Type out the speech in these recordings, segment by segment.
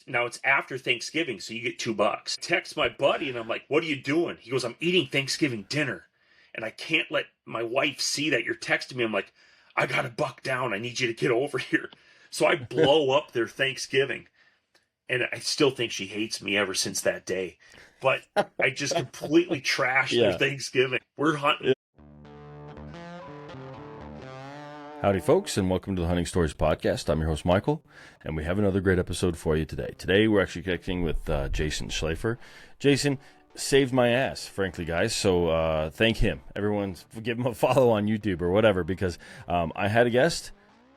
Now it's after Thanksgiving, so you get $2. Text my buddy and I'm like, what are you doing? He goes, I'm eating Thanksgiving dinner and I can't let my wife see that you're texting me. I'm like, I got to buck down. I need you to get over here. So I blow up their Thanksgiving. And I still think she hates me ever since that day. But I just completely trashed their Thanksgiving. We're hunting. Howdy, folks, and welcome to the Hunting Stories Podcast. I'm your host, Michael, and we have another great episode for you today. Today, we're actually connecting with Jason Schlafer. Jason saved my ass, frankly, guys, so thank him. Everyone, give him a follow on YouTube or whatever, because I had a guest,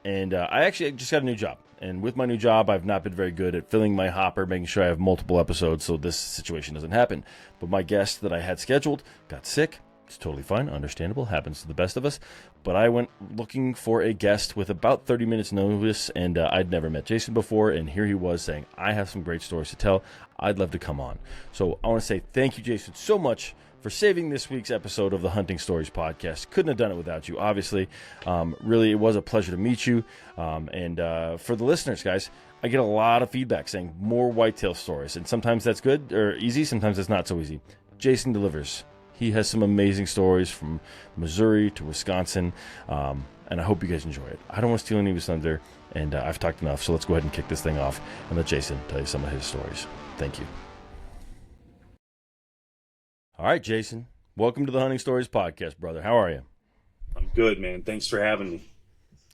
and I actually just got a new job. And with my new job, I've not been very good at filling my hopper, making sure I have multiple episodes so this situation doesn't happen. But my guest that I had scheduled got sick. It's totally fine, understandable, happens to the best of us. But I went looking for a guest with about 30 minutes notice, and I'd never met Jason before, and here he was saying, I have some great stories to tell. I'd love to come on. So I want to say thank you, Jason, so much for saving this week's episode of the Hunting Stories Podcast. Couldn't have done it without you, obviously. Really, it was a pleasure to meet you. And for the listeners, guys, I get a lot of feedback saying more whitetail stories, and sometimes that's good or easy, sometimes it's not so easy. Jason delivers. He has some amazing stories from Missouri to Wisconsin, and I hope you guys enjoy it. I don't want to steal any of his thunder, and I've talked enough, so let's go ahead and kick this thing off and let Jason tell you some of his stories. Thank you. All right, Jason, welcome to the Hunting Stories Podcast, brother. How are you? I'm good, man. Thanks for having me.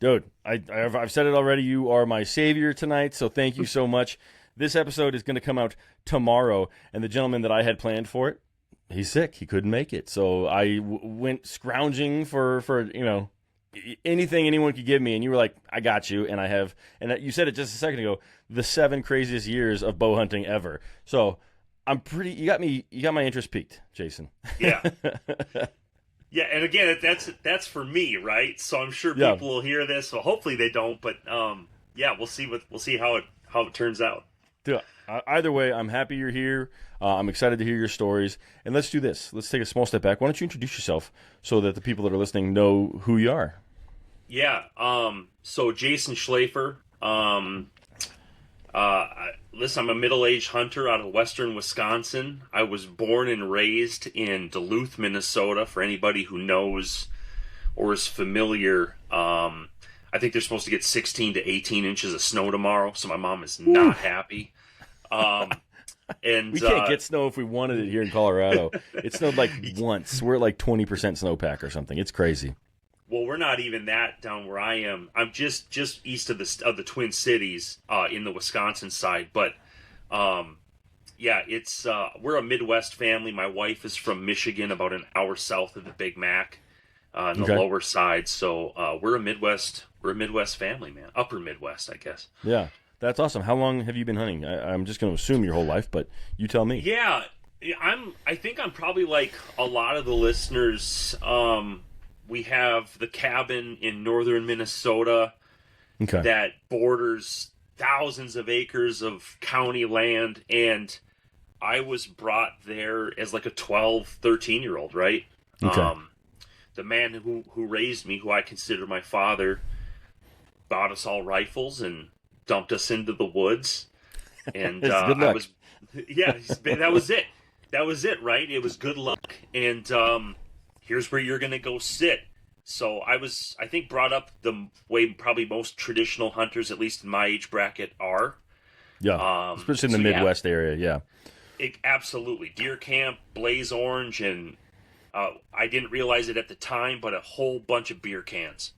Dude, I've said it already. You are my savior tonight, so thank you so much. This episode is going to come out tomorrow, and the gentleman that I had planned for it, he's sick. He couldn't make it. So I went scrounging for anything anyone could give me. And you were like, I got you. And I have, and you said it just a second ago, the 7 craziest years of bow hunting ever. So I'm pretty, you got my interest peaked, Jason. Yeah. Yeah. And again, that's for me, right? So I'm sure people will hear this. So hopefully they don't, but yeah, we'll see how it turns out. Dude, either way, I'm happy you're here. I'm excited to hear your stories. And let's do this. Let's take a small step back. Why don't you introduce yourself so that the people that are listening know who you are? Yeah. So Jason Schlafer. Listen, I'm a middle-aged hunter out of western Wisconsin. I was born and raised in Duluth, Minnesota. For anybody who knows or is familiar, I think they're supposed to get 16 to 18 inches of snow tomorrow, so my mom is not happy. And we can't get snow if we wanted it here in Colorado. It snowed like once. We're at like 20% snowpack or something. It's crazy. Well, we're not even that down where I am. I'm just east of the Twin Cities in the Wisconsin side. But yeah, it's we're a Midwest family. My wife is from Michigan, about an hour south of the Big Mac on the lower side. So we're a Midwest family, man. Upper Midwest, I guess. Yeah. That's awesome. How long have you been hunting? I'm just going to assume your whole life, but you tell me. Yeah, I think I'm probably like a lot of the listeners. We have the cabin in northern Minnesota that borders thousands of acres of county land, and I was brought there as like a 12, 13-year-old, right? Okay. The man who raised me, who I consider my father, bought us all rifles and dumped us into the woods, and that was it. That was it, right? It was good luck, and here's where you're gonna go sit. So I think, brought up the way probably most traditional hunters, at least in my age bracket, are. Yeah, especially in the Midwest area. Yeah, absolutely. Deer camp, blaze orange, and I didn't realize it at the time, but a whole bunch of beer cans.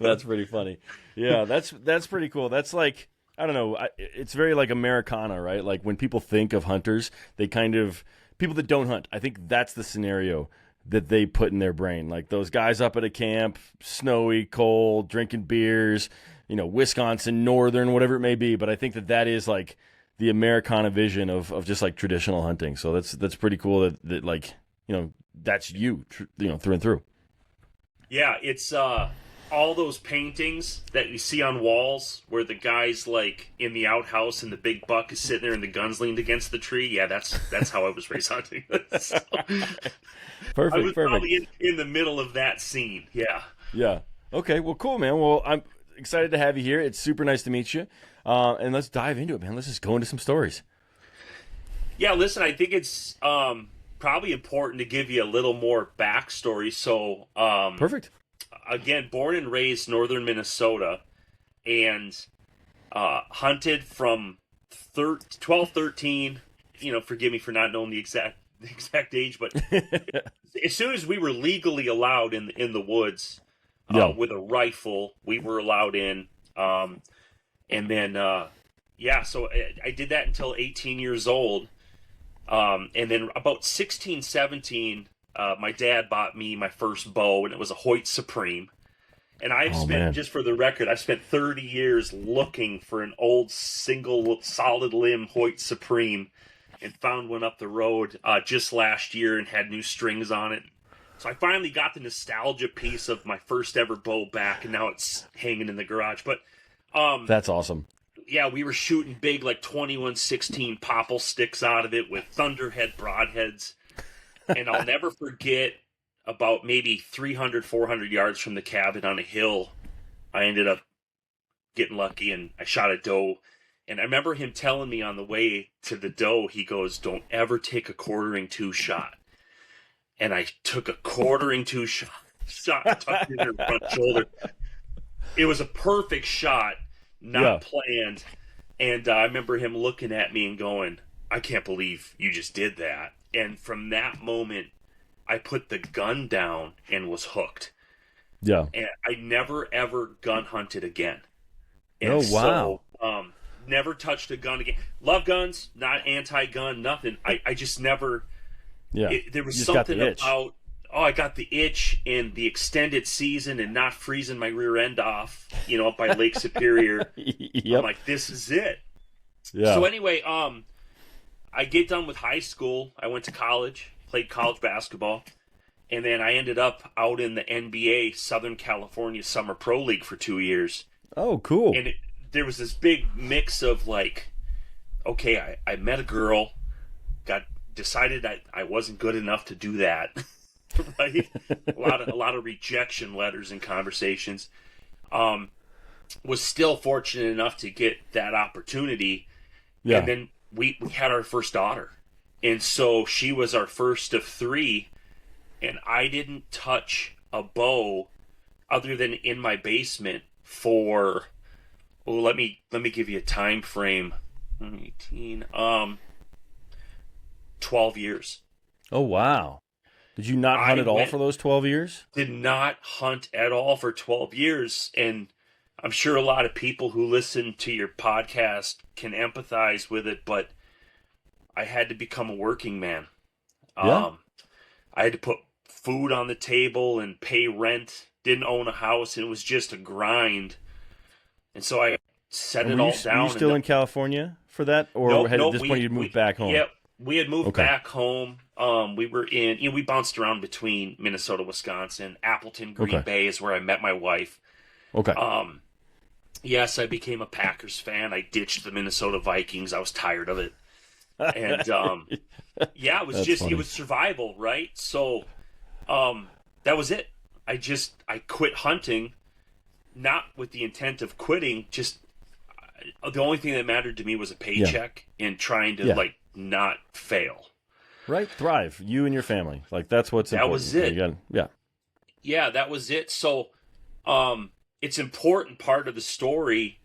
That's pretty funny. Yeah, that's pretty cool. That's like, I don't know, it's very like Americana, right? Like when people think of hunters, they kind of, people that don't hunt, I think that's the scenario that they put in their brain. Like those guys up at a camp, snowy, cold, drinking beers, Wisconsin, northern, whatever it may be. But I think that is like the Americana vision of just like traditional hunting. So that's pretty cool that like, that's you, through and through. Yeah, it's all those paintings that you see on walls where the guy's like in the outhouse and the big buck is sitting there and the gun's leaned against the tree. Yeah, that's how I was raised hunting. So, perfect. I was probably in the middle of that scene. Yeah. Yeah. Okay. Well, cool, man. Well, excited to have you here. It's super nice to meet you. And let's dive into it, man. Let's just go into some stories. Yeah, listen, I think it's probably important to give you a little more backstory. So, Perfect. Again, born and raised northern Minnesota, and hunted from 12, 13. Forgive me for not knowing the exact age, but as soon as we were legally allowed in the woods with a rifle, we were allowed in. And then, so I did that until 18 years old. And then about 16, 17, my dad bought me my first bow, and it was a Hoyt Supreme. And just for the record, I've spent 30 years looking for an old single solid limb Hoyt Supreme, and found one up the road just last year and had new strings on it. So I finally got the nostalgia piece of my first ever bow back, and now it's hanging in the garage. But that's awesome. Yeah, we were shooting big, like 21-16 popple sticks out of it with thunderhead broadheads. And I'll never forget, about maybe 300, 400 yards from the cabin on a hill, I ended up getting lucky, and I shot a doe. And I remember him telling me on the way to the doe, he goes, "Don't ever take a quartering two shot." And I took a quartering two shot tucked in her front shoulder. It was a perfect shot, not planned. And I remember him looking at me and going, "I can't believe you just did that." And from that moment, I put the gun down and was hooked. Yeah. And I never, ever gun hunted again. And wow. So, never touched a gun again. Love guns, not anti-gun, nothing. I just never... Yeah. There was something about... I got the itch and the extended season and not freezing my rear end off, up by Lake Superior. Yep. I'm like, this is it. Yeah. So anyway, I get done with high school. I went to college, played college basketball, and then I ended up out in the NBA Southern California Summer Pro League for 2 years. Oh, cool. And there was this big mix of like, okay, I met a girl, decided I wasn't good enough to do that. Right? a lot of rejection letters and conversations. Was still fortunate enough to get that opportunity. Yeah. And then we had our first daughter. And so she was our first of three, and I didn't touch a bow other than in my basement for, let me give you a time frame. 18, 12 years. Oh, wow. Did you not hunt at all for those 12 years? Did not hunt at all for 12 years. And I'm sure a lot of people who listen to your podcast can empathize with it, but I had to become a working man. Yeah. I had to put food on the table and pay rent. Didn't own a house, and it was just a grind. And so I set it all down. Were you still in California for that? Or at this point you moved back home? Yeah, we had moved back home. We were in, we bounced around between Minnesota, Wisconsin. Appleton, Green Bay is where I met my wife. Okay. Yes, I became a Packers fan. I ditched the Minnesota Vikings. I was tired of it. And it was it was survival, right? So that was it. I quit hunting, not with the intent of quitting, just the only thing that mattered to me was a paycheck and trying to not fail. Right, thrive. You and your family. Like that's what's important. That was it. Yeah, that was it. So it's important part of the story,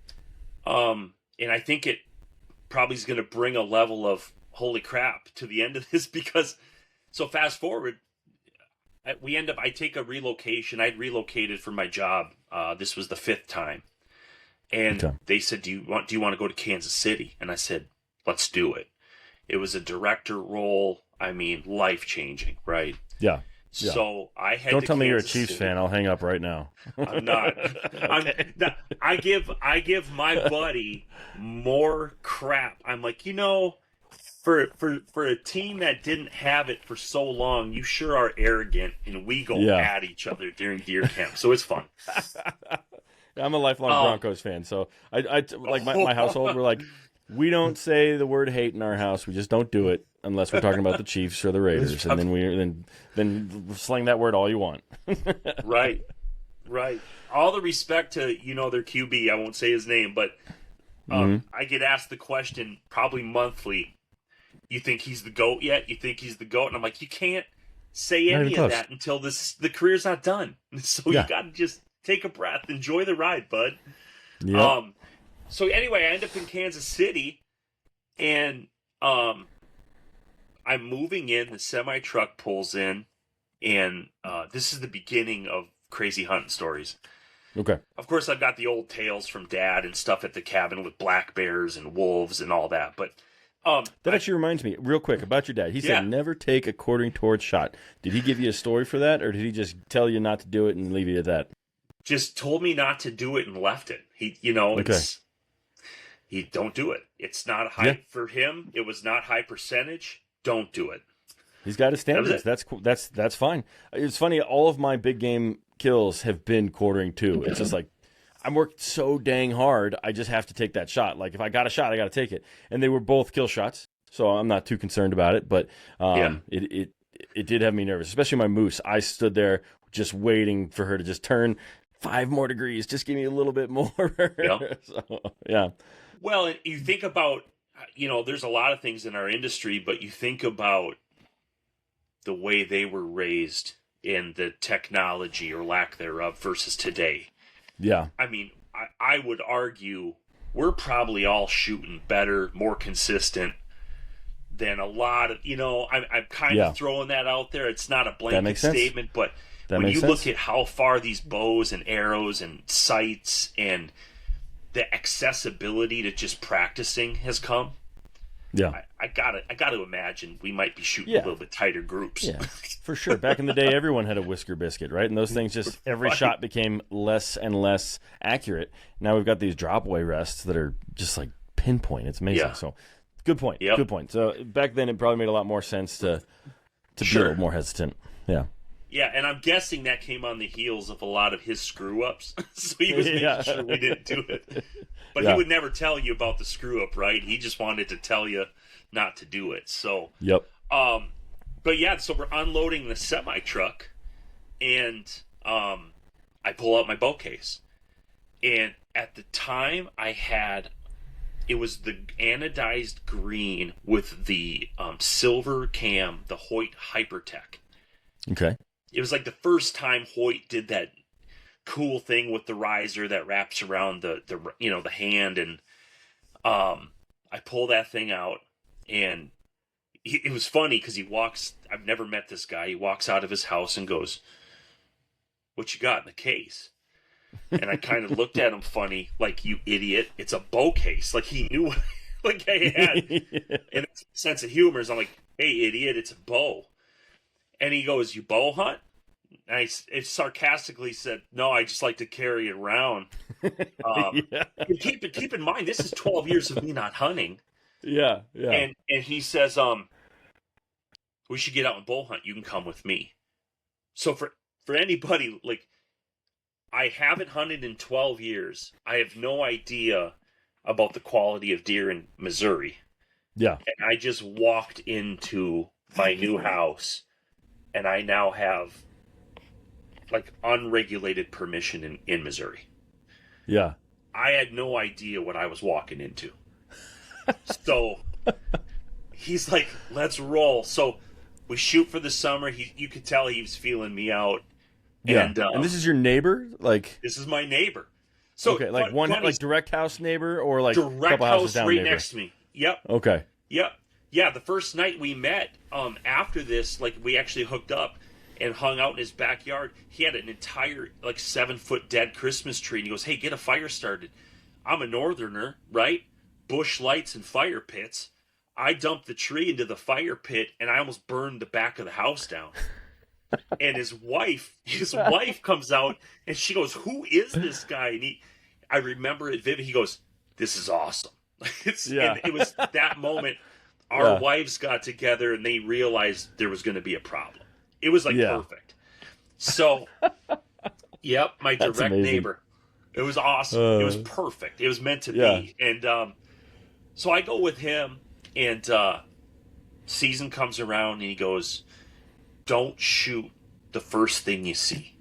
and I think it probably is going to bring a level of holy crap to the end of this, because so fast forward, I take a relocation. I'd relocated for my job. This was the 5th time, and they said, do you want to go to Kansas City? And I said, let's do it. It was a director role. I mean, life changing, right? Yeah. So I had. Don't tell me you're a Chiefs City. fan. I'll hang up right now. I'm not. I give my buddy more crap. I'm like, for a team that didn't have it for so long, you sure are arrogant, and we go at each other during deer camp. So it's fun. I'm a lifelong Broncos fan, so I like my household. We're like, we don't say the word hate in our house. We just don't do it unless we're talking about the Chiefs or the Raiders, and then sling that word all you want. Right. Right. All the respect to, their QB. I won't say his name, but I get asked the question probably monthly. You think he's the GOAT yet? You think he's the GOAT? And I'm like, you can't say any of that until the career's not done. So you got to just take a breath, enjoy the ride, bud. Yep. So anyway, I end up in Kansas City, and I'm moving in. The semi truck pulls in, and this is the beginning of crazy hunting stories. Okay. Of course, I've got the old tales from Dad and stuff at the cabin with black bears and wolves and all that. But that actually reminds me, real quick, about your dad. He said never take a quartering torch shot. Did he give you a story for that, or did he just tell you not to do it and leave you at that? Just told me not to do it and left it. He don't do it. It's not high for him. It was not high percentage. Don't do it. He's got his standards. That's cool. That's fine. It's funny. All of my big game kills have been quartering too. It's just like I'm worked so dang hard. I just have to take that shot. Like if I got a shot, I got to take it. And they were both kill shots, so I'm not too concerned about it. But it did have me nervous, especially my moose. I stood there just waiting for her to just turn 5 more degrees. Just give me a little bit more. So, yeah. Well, you think about, there's a lot of things in our industry, but you think about the way they were raised and the technology or lack thereof versus today. Yeah. I mean, I would argue we're probably all shooting better, more consistent than a lot of, I'm kind of throwing that out there. It's not a blanket statement, but when you look at how far these bows and arrows and sights and the accessibility to just practicing has come, I gotta imagine we might be shooting a little bit tighter groups. Yeah, for sure. Back in the day, everyone had a whisker biscuit, right? And those things just every shot became less and less accurate. Now we've got these drop away rests that are just like pinpoint. It's amazing. Yeah. So good point. Yep. Good point. So back then, it probably made a lot more sense to be a little more hesitant. Yeah. Yeah, and I'm guessing that came on the heels of a lot of his screw-ups. So he was making sure we didn't do it. But he would never tell you about the screw-up, right? He just wanted to tell you not to do it. So, but yeah, so we're unloading the semi-truck, and I pull out my bow case. And at the time, it was the anodized green with the silver cam, the Hoyt Hypertech. Okay. It was like the first time Hoyt did that cool thing with the riser that wraps around the hand, and I pull that thing out, and it was funny because I've never met this guy. He walks out of his house and goes, "What you got in the case?" And I kind of looked at him funny, like, "You idiot! It's a bow case." Like he knew, like I had, and it's a sense of humor. Is I'm like, "Hey, idiot! It's a bow." And he goes, "You bow hunt?" And I sarcastically said, "No, I just like to carry it around." Keep in mind, this is 12 years of me not hunting. Yeah. And he says, "We should get out and bow hunt. You can come with me." So for anybody, like, I haven't hunted in 12 years. I have no idea about the quality of deer in Missouri. Yeah. And I just walked into my new house, and I now have, like, unregulated permission in Missouri. Yeah. I had no idea what I was walking into. So he's like, "Let's roll." So we shoot for the summer. You could tell he was feeling me out. Yeah. And this is your neighbor? This is my neighbor. So okay, like like direct house neighbor, or like direct couple house houses down right neighbor? Next to me. Yep. Okay. Yep. Yeah, the first night we met, after this, like, we actually hooked up and hung out in his backyard. He had an entire, like, 7-foot dead Christmas tree, and he goes, "Hey, get a fire started." I'm a northerner, right? Bush lights and fire pits. I dumped the tree into the fire pit, and I almost burned the back of the house down. And his wife comes out, and she goes, "Who is this guy?" And I remember it vividly. He goes, "This is awesome." And it was that moment. Our wives got together, and they realized there was going to be a problem. It was like perfect. So, my direct neighbor. It was awesome. It was perfect. It was meant to be. And so I go with him, and season comes around, and he goes, "Don't shoot the first thing you see.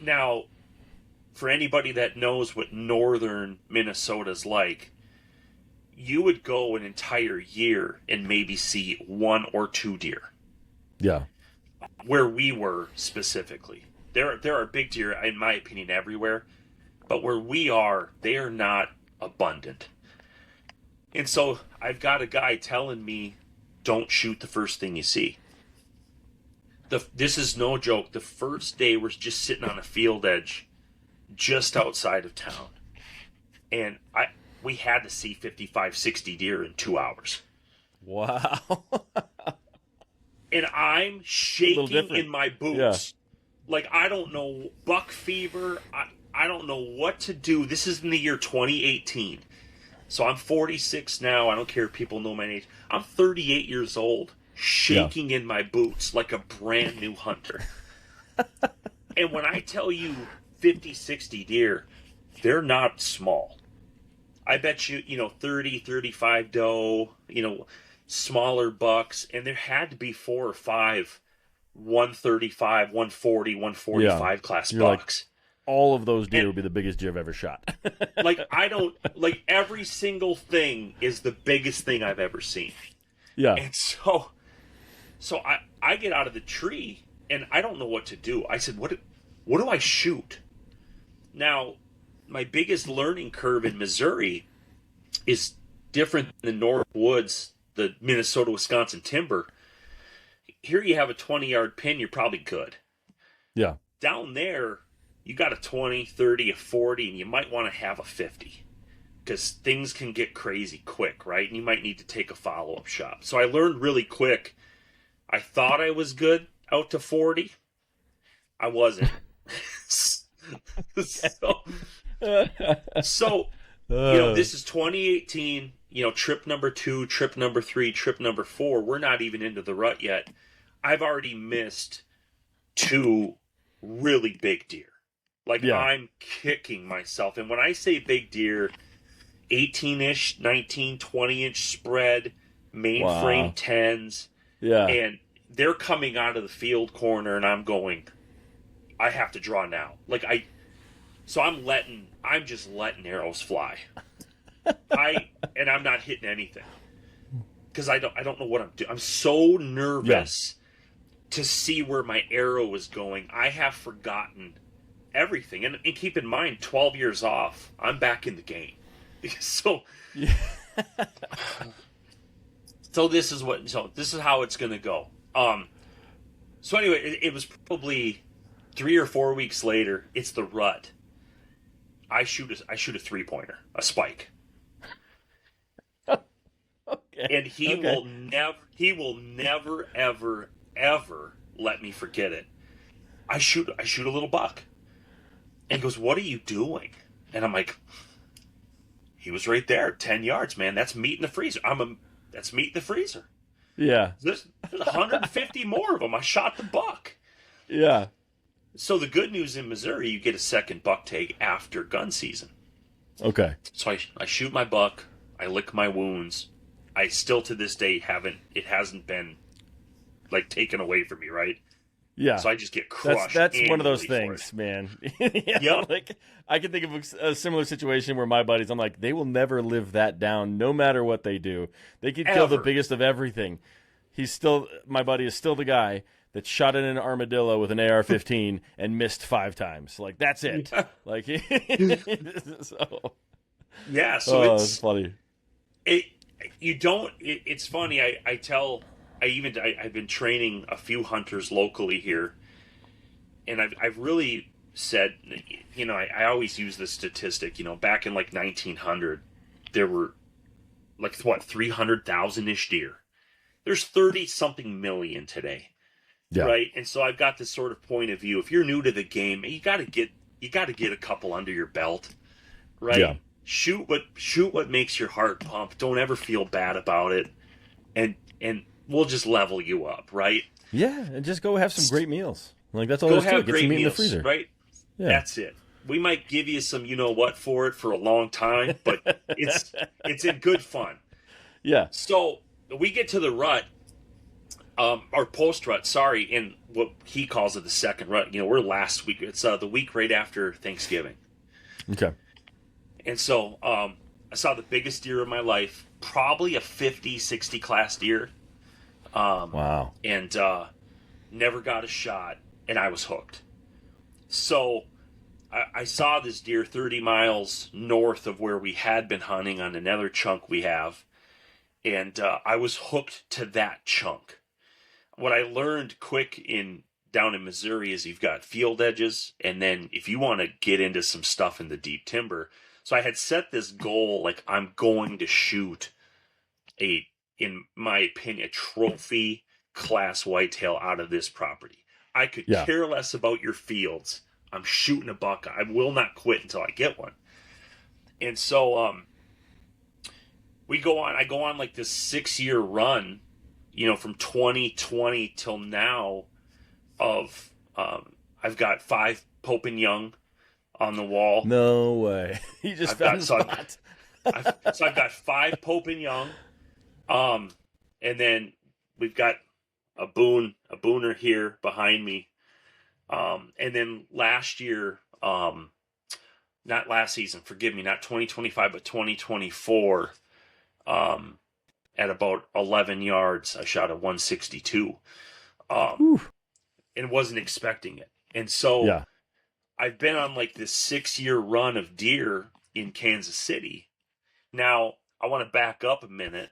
Now, for anybody that knows what northern Minnesota's like, you would go an entire year and maybe see 1 or 2 deer. Yeah. Where we were specifically. There are big deer, in my opinion, everywhere. But where we are, they are not abundant. And so I've got a guy telling me, don't shoot the first thing you see. This is no joke. The first day we're just sitting on a field edge just outside of town. And we had to see 55, 60 deer in 2 hours. Wow. And I'm shaking in my boots. Yeah. Like, I don't know, buck fever. I don't know what to do. This is in the year 2018. So I'm 46 now. I don't care if people know my age. I'm 38 years old, shaking in my boots like a brand new hunter. And when I tell you 50, 60 deer, they're not small. I bet you, 30, 35 doe, smaller bucks, and there had to be 4 or 5 135, 140, 145 class bucks. All of those deer would be the biggest deer I've ever shot. Every single thing is the biggest thing I've ever seen. Yeah. And so I get out of the tree and I don't know what to do. I said, what do I shoot? Now, my biggest learning curve in Missouri is different than the North Woods, the Minnesota, Wisconsin timber. Here you have a 20-yard pin, you're probably good. Yeah. Down there, you got a 20, 30, a 40, and you might want to have a 50 because things can get crazy quick, right? And you might need to take a follow-up shot. So I learned really quick. I thought I was good out to 40. I wasn't. So this is 2018, trip number 2, trip number 3, trip number 4. We're not even into the rut yet. I've already missed 2 really big deer. I'm kicking myself. And when I say big deer, 18-ish, 19, 20-inch spread, mainframe 10s. Yeah. And they're coming out of the field corner, and I'm going, I have to draw now. I'm just letting arrows fly. And I'm not hitting anything. Because I don't know what I'm doing. I'm so nervous to see where my arrow is going. I have forgotten everything. And keep in mind, 12 years off, I'm back in the game. So this is how it's going to go. So anyway, it was probably 3 or 4 weeks later. It's the rut. I shoot a 3-pointer, a spike. Okay. And he will never, ever let me forget it. I shoot a little buck. And he goes, "What are you doing?" And I'm like, he was right there, 10 yards, man. That's meat in the freezer. That's meat in the freezer. Yeah. There's 150 more of them. I shot the buck. Yeah. So the good news in Missouri, you get a second buck tag after gun season. Okay. So I shoot my buck. I lick my wounds. I still to this day hasn't been taken away from me, right? Yeah. So I just get crushed. That's one of those things, man. Yeah. I can think of a similar situation where my buddies, I'm like, they will never live that down, no matter what they do. They could kill the biggest of everything. My buddy is still the guy that shot at an armadillo with an AR-15 and missed 5 times. That's it. Yeah. So it's funny. It's funny. I've been training a few hunters locally here, and I've really said, I always use this statistic, back in 1900, there were 300,000-ish deer. There's 30-something million today. Yeah. Right. And so I've got this sort of point of view. If you're new to the game, you got to get a couple under your belt, right? Yeah. Shoot what makes your heart pump. Don't ever feel bad about it. And we'll just level you up, right? Yeah, and just go have some great meals. That's all there's to it. Get some meat in the freezer. Right? Yeah. That's it. We might give you some what for it for a long time, but it's in good fun. Yeah. So we get to the rut. Or post rut, sorry, and what he calls it the second rut. We're last week. It's the week right after Thanksgiving. Okay. And so I saw the biggest deer of my life, probably a 50, 60 class deer. Wow. And never got a shot, and I was hooked. So I saw this deer 30 miles north of where we had been hunting on another chunk we have, and I was hooked to that chunk. What I learned quick down in Missouri is you've got field edges, and then if you want to get into some stuff in the deep timber. So I had set this goal, like I'm going to shoot in my opinion, a trophy class whitetail out of this property. I could care less about your fields. I'm shooting a buck. I will not quit until I get one. And so I go on like this 6-year run, from 2020 till now of I've got 5 Pope and Young on the wall. No way. You just found the spot. I've got 5 Pope and Young. And then we've got a booner here behind me. And then last year, not last season, forgive me, not 2025, but 2024, at about 11 yards, I shot a 162, and wasn't expecting it. And so I've been on like this 6-year run of deer in Kansas City. Now I want to back up a minute.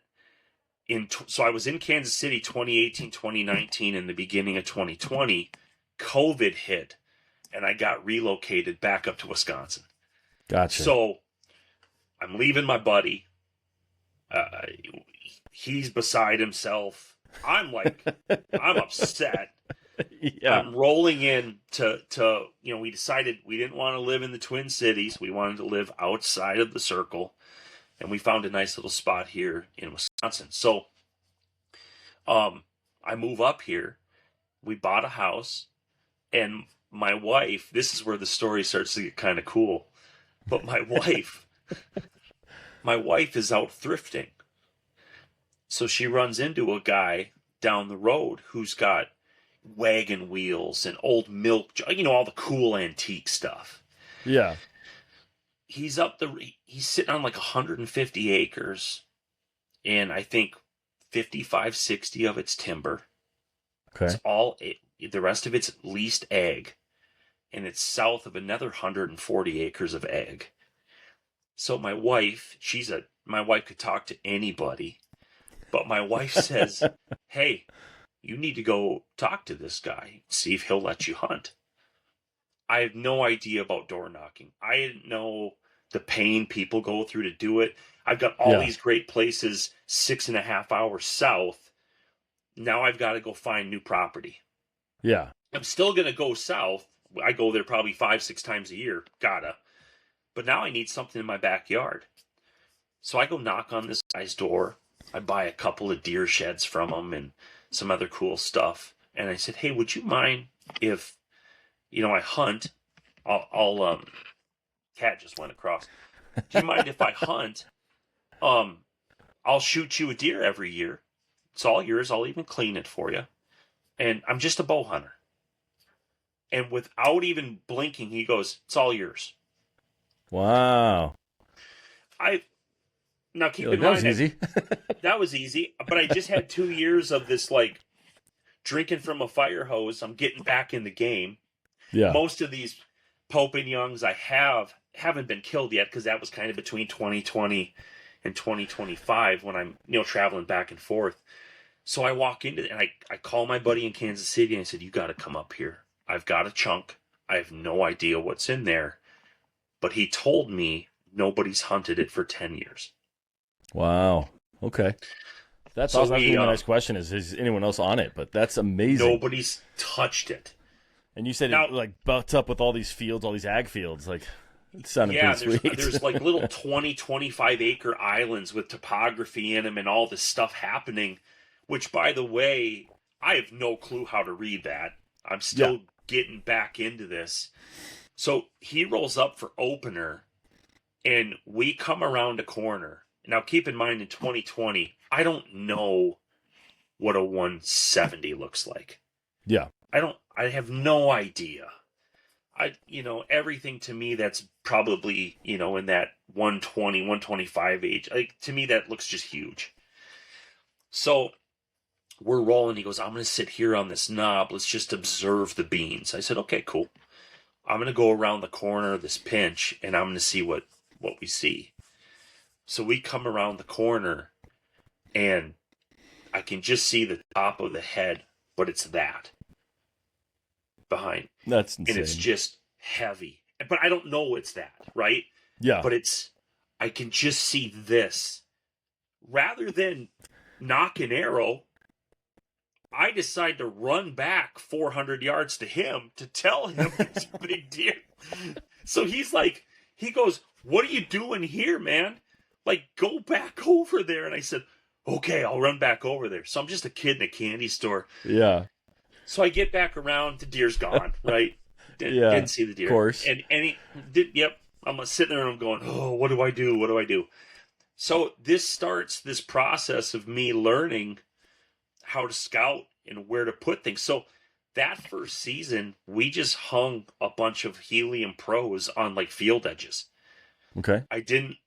So I was in Kansas City 2018, 2019, and the beginning of 2020. COVID hit, and I got relocated back up to Wisconsin. Gotcha. So I'm leaving my buddy. He's beside himself. I'm upset. Yeah. I'm rolling in to we decided we didn't want to live in the Twin Cities. We wanted to live outside of the circle. And we found a nice little spot here in Wisconsin. So I move up here. We bought a house. And my wife, this is where the story starts to get kind of cool. But my wife is out thrifting. So she runs into a guy down the road who's got wagon wheels and old milk, all the cool antique stuff. Yeah. He's sitting on like 150 acres, and I think 55, 60 of it's timber. Okay. The rest of it's leased ag, and it's south of another 140 acres of ag. So my wife could talk to anybody, but my wife says, hey, you need to go talk to this guy, see if he'll let you hunt. I have no idea about door knocking. I didn't know the pain people go through to do it. I've got all these great places 6.5 hours south. Now I've got to go find new property. Yeah. I'm still going to go south. I go there probably 5-6 times a year. Gotta. But now I need something in my backyard. So I go knock on this guy's door. I buy a couple of deer sheds from him and some other cool stuff. And I said, hey, would you mind if, I hunt? I'll cat just went across. Do you mind if I hunt? I'll shoot you a deer every year. It's all yours. I'll even clean it for you. And I'm just a bow hunter. And without even blinking, he goes, it's all yours. Wow. Now keep in mind, that was easy. That was easy. But I just had 2 years of this, like, drinking from a fire hose. I'm getting back in the game. Yeah. Most of these Pope and Youngs I haven't been killed yet, because that was kind of between 2020 and 2025 when I'm, traveling back and forth. So I walk into it, and I call my buddy in Kansas City, and I said, you got to come up here. I've got a chunk. I have no idea what's in there. But he told me nobody's hunted it for 10 years. Wow. Okay. That's awesome. That's my next question is anyone else on it? But that's amazing. Nobody's touched it. And you said it like butts up with all these fields, all these ag fields. Like, it sounded pretty sweet. There's like little 20, 25 acre islands with topography in them and all this stuff happening, which, by the way, I have no clue how to read that. I'm still getting back into this. So he rolls up for opener, and we come around a corner. Now, keep in mind, in 2020, I don't know what a 170 looks like. Yeah. I have no idea. Everything to me that's probably, in that 120, 125 age, like, to me that looks just huge. So we're rolling. He goes, I'm going to sit here on this knob. Let's just observe the beans. I said, okay, cool. I'm going to go around the corner of this pinch, and I'm going to see what we see. So we come around the corner, and I can just see the top of the head, but it's that behind. That's insane. And it's just heavy. But I don't know it's that, right? Yeah. But I can just see this. Rather than knock an arrow, I decide to run back 400 yards to him to tell him it's a big deer. So he goes, what are you doing here, man? Like, go back over there. And I said, okay, I'll run back over there. So I'm just a kid in a candy store. Yeah. So I get back around, the deer's gone, right? Didn't see the deer. Of course. And he did, yep. I'm sitting there and I'm going, oh, what do I do? What do I do? So this starts this process of me learning how to scout and where to put things. So that first season, we just hung a bunch of helium pros on like field edges. Okay. I didn't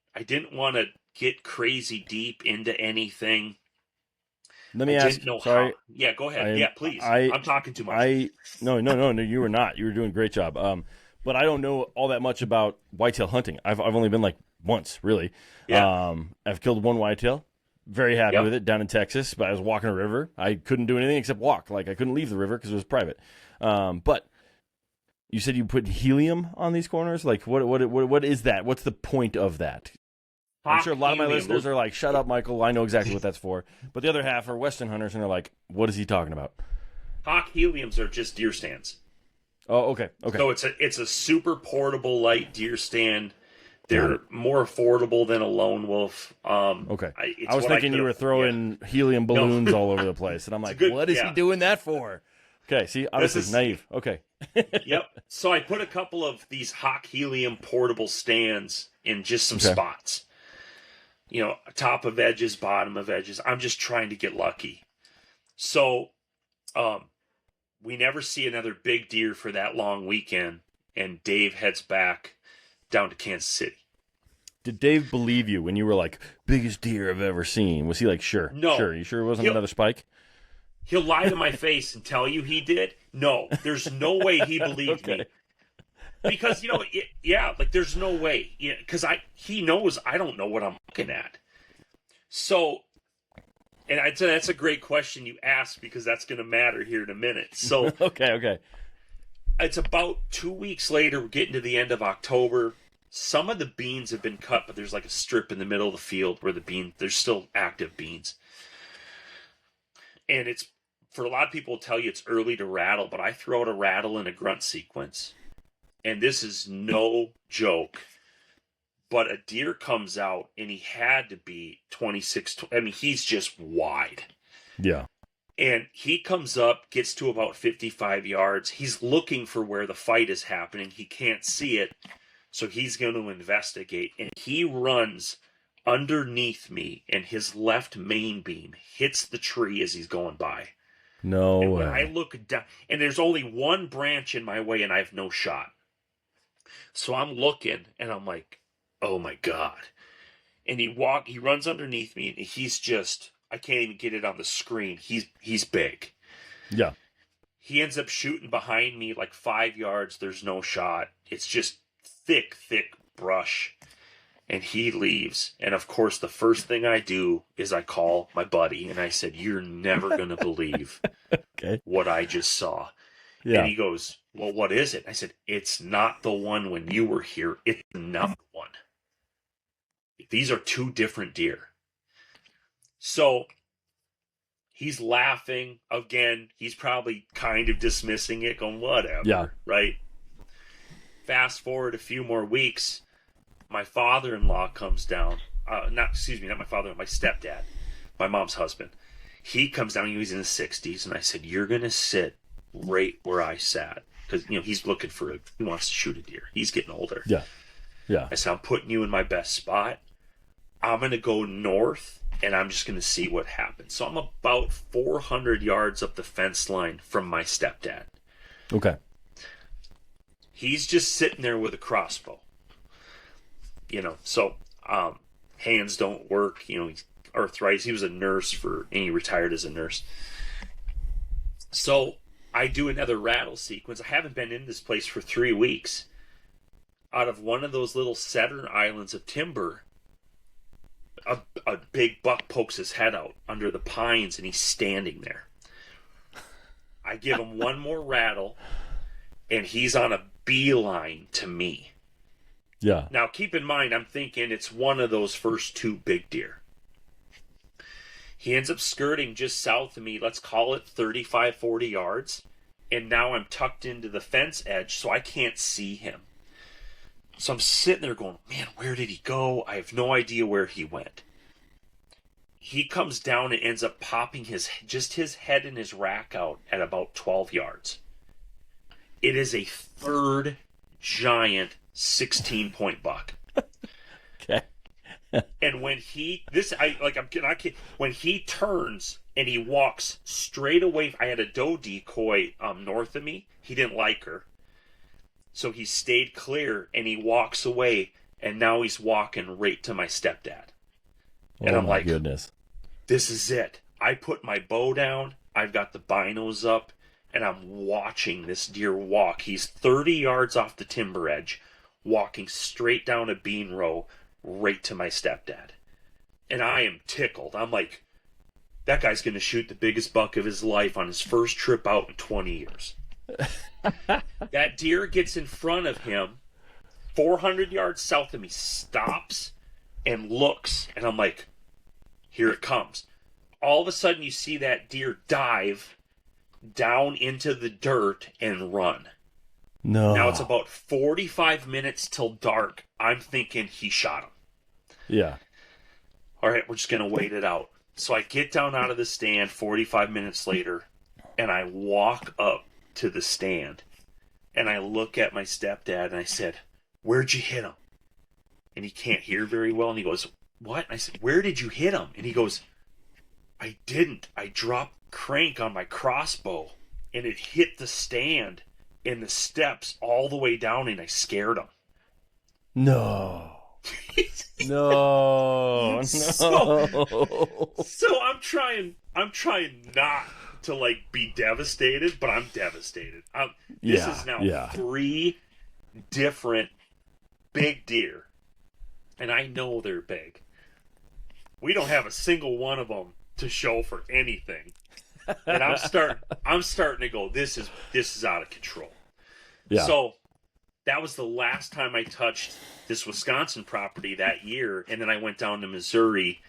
want to get crazy deep into anything. Let me ask. Sorry. Yeah, go ahead. Please. I'm talking too much. No, you were not. You were doing a great job. But I don't know all that much about whitetail hunting. I've only been like once, really. Yeah. I've killed one whitetail. Very happy with it down in Texas. But I was walking a river. I couldn't do anything except walk. Like, I couldn't leave the river because it was private. But you said you put helium on these corners. Like, what is that? What's the point of that? I'm sure a lot of my listeners are like, shut up, Michael. I know exactly what that's for. But the other half are Western hunters, and they're like, what is he talking about? Hawk heliums are just deer stands. Oh, okay. So it's a super portable light deer stand. They're more affordable than a lone wolf. Okay. I was thinking you were throwing helium balloons all over the place, and I'm like, what is he doing that for? Okay, see, I was naive. Okay. Yep. So I put a couple of these Hawk helium portable stands in just some spots. Top of edges, bottom of edges. I'm just trying to get lucky. So, we never see another big deer for that long weekend, and Dave heads back down to Kansas City. Did Dave believe you when you were like, biggest deer I've ever seen? Was he like, sure? No. Sure. You sure it wasn't another spike? He'll lie to my face and tell you he did. No, there's no way he believed me. Because, there's no way. Because he knows I don't know what I'm looking at. So, and I'd say that's a great question you asked, because that's going to matter here in a minute. So, okay. It's about 2 weeks later. We're getting to the end of October. Some of the beans have been cut, but there's like a strip in the middle of the field where there's still active beans. And it's, for a lot of people, tell you it's early to rattle, but I throw out a rattle in a grunt sequence. And this is no joke, but a deer comes out, and he had to be 26. I mean, he's just wide. Yeah. And he comes up, gets to about 55 yards. He's looking for where the fight is happening. He can't see it, so he's going to investigate. And he runs underneath me, and his left main beam hits the tree as he's going by. No way. When I look down, and there's only one branch in my way, and I have no shot. So I'm looking, and I'm like, oh my God. And he runs underneath me, and he's just, I can't even get it on the screen. He's big. Yeah. He ends up shooting behind me like 5 yards. There's no shot. It's just thick brush. And he leaves. And of course, the first thing I do is I call my buddy, and I said, you're never going to believe what I just saw. Yeah. And he goes, well, what is it? I said, it's not the one when you were here. It's another one. These are two different deer. So he's laughing. Again, he's probably kind of dismissing it, going, whatever, right? Fast forward a few more weeks, my father-in-law comes down. Not my father-in-law, my stepdad, my mom's husband. He comes down, he was in his 60s, and I said, you're going to sit right where I sat. Because, he's looking he wants to shoot a deer. He's getting older. Yeah. I said, I'm putting you in my best spot. I'm going to go north and I'm just going to see what happens. So I'm about 400 yards up the fence line from my stepdad. Okay. He's just sitting there with a crossbow. So hands don't work. He's arthritis. He was a nurse and he retired as a nurse. So I do another rattle sequence. I haven't been in this place for 3 weeks. Out of one of those little Saturn islands of timber, a big buck pokes his head out under the pines, and he's standing there. I give him one more rattle, and he's on a beeline to me. Yeah. Now, keep in mind, I'm thinking it's one of those first 2 big deer. He ends up skirting just south of me, let's call it 35, 40 yards, and now I'm tucked into the fence edge, so I can't see him. So I'm sitting there going, man, where did he go? I have no idea where he went. He comes down and ends up popping his head and his rack out at about 12 yards. It is a third giant 16-point buck. Okay. And when when he turns and he walks straight away, I had a doe decoy north of me. He didn't like her. So he stayed clear, and he walks away, and now he's walking right to my stepdad. And I'm like, goodness, this is it. I put my bow down, I've got the binos up, and I'm watching this deer walk. He's 30 yards off the timber edge, walking straight down a bean row right to my stepdad. And I am tickled. I'm like, that guy's going to shoot the biggest buck of his life on his first trip out in 20 years. That deer gets in front of him, 400 yards south of me, stops and looks, and I'm like, here it comes. All of a sudden you see that deer dive down into the dirt and run. No. Now it's about 45 minutes till dark. I'm thinking he shot him. Yeah. All right, we're just going to wait it out. So I get down out of the stand 45 minutes later, and I walk up to the stand, and I look at my stepdad, and I said, where'd you hit him? And he can't hear very well, and he goes, what? And I said, where did you hit him? And he goes, I didn't. I dropped crank on my crossbow, and it hit the stand and the steps all the way down, and I scared him. No. No. So I'm trying not to be devastated, but I'm devastated. This is now 3 different big deer, and I know they're big. We don't have a single one of them to show for anything, and I'm starting to go, this is out of control. Yeah. So that was the last time I touched this Wisconsin property that year, and then I went down to Missouri,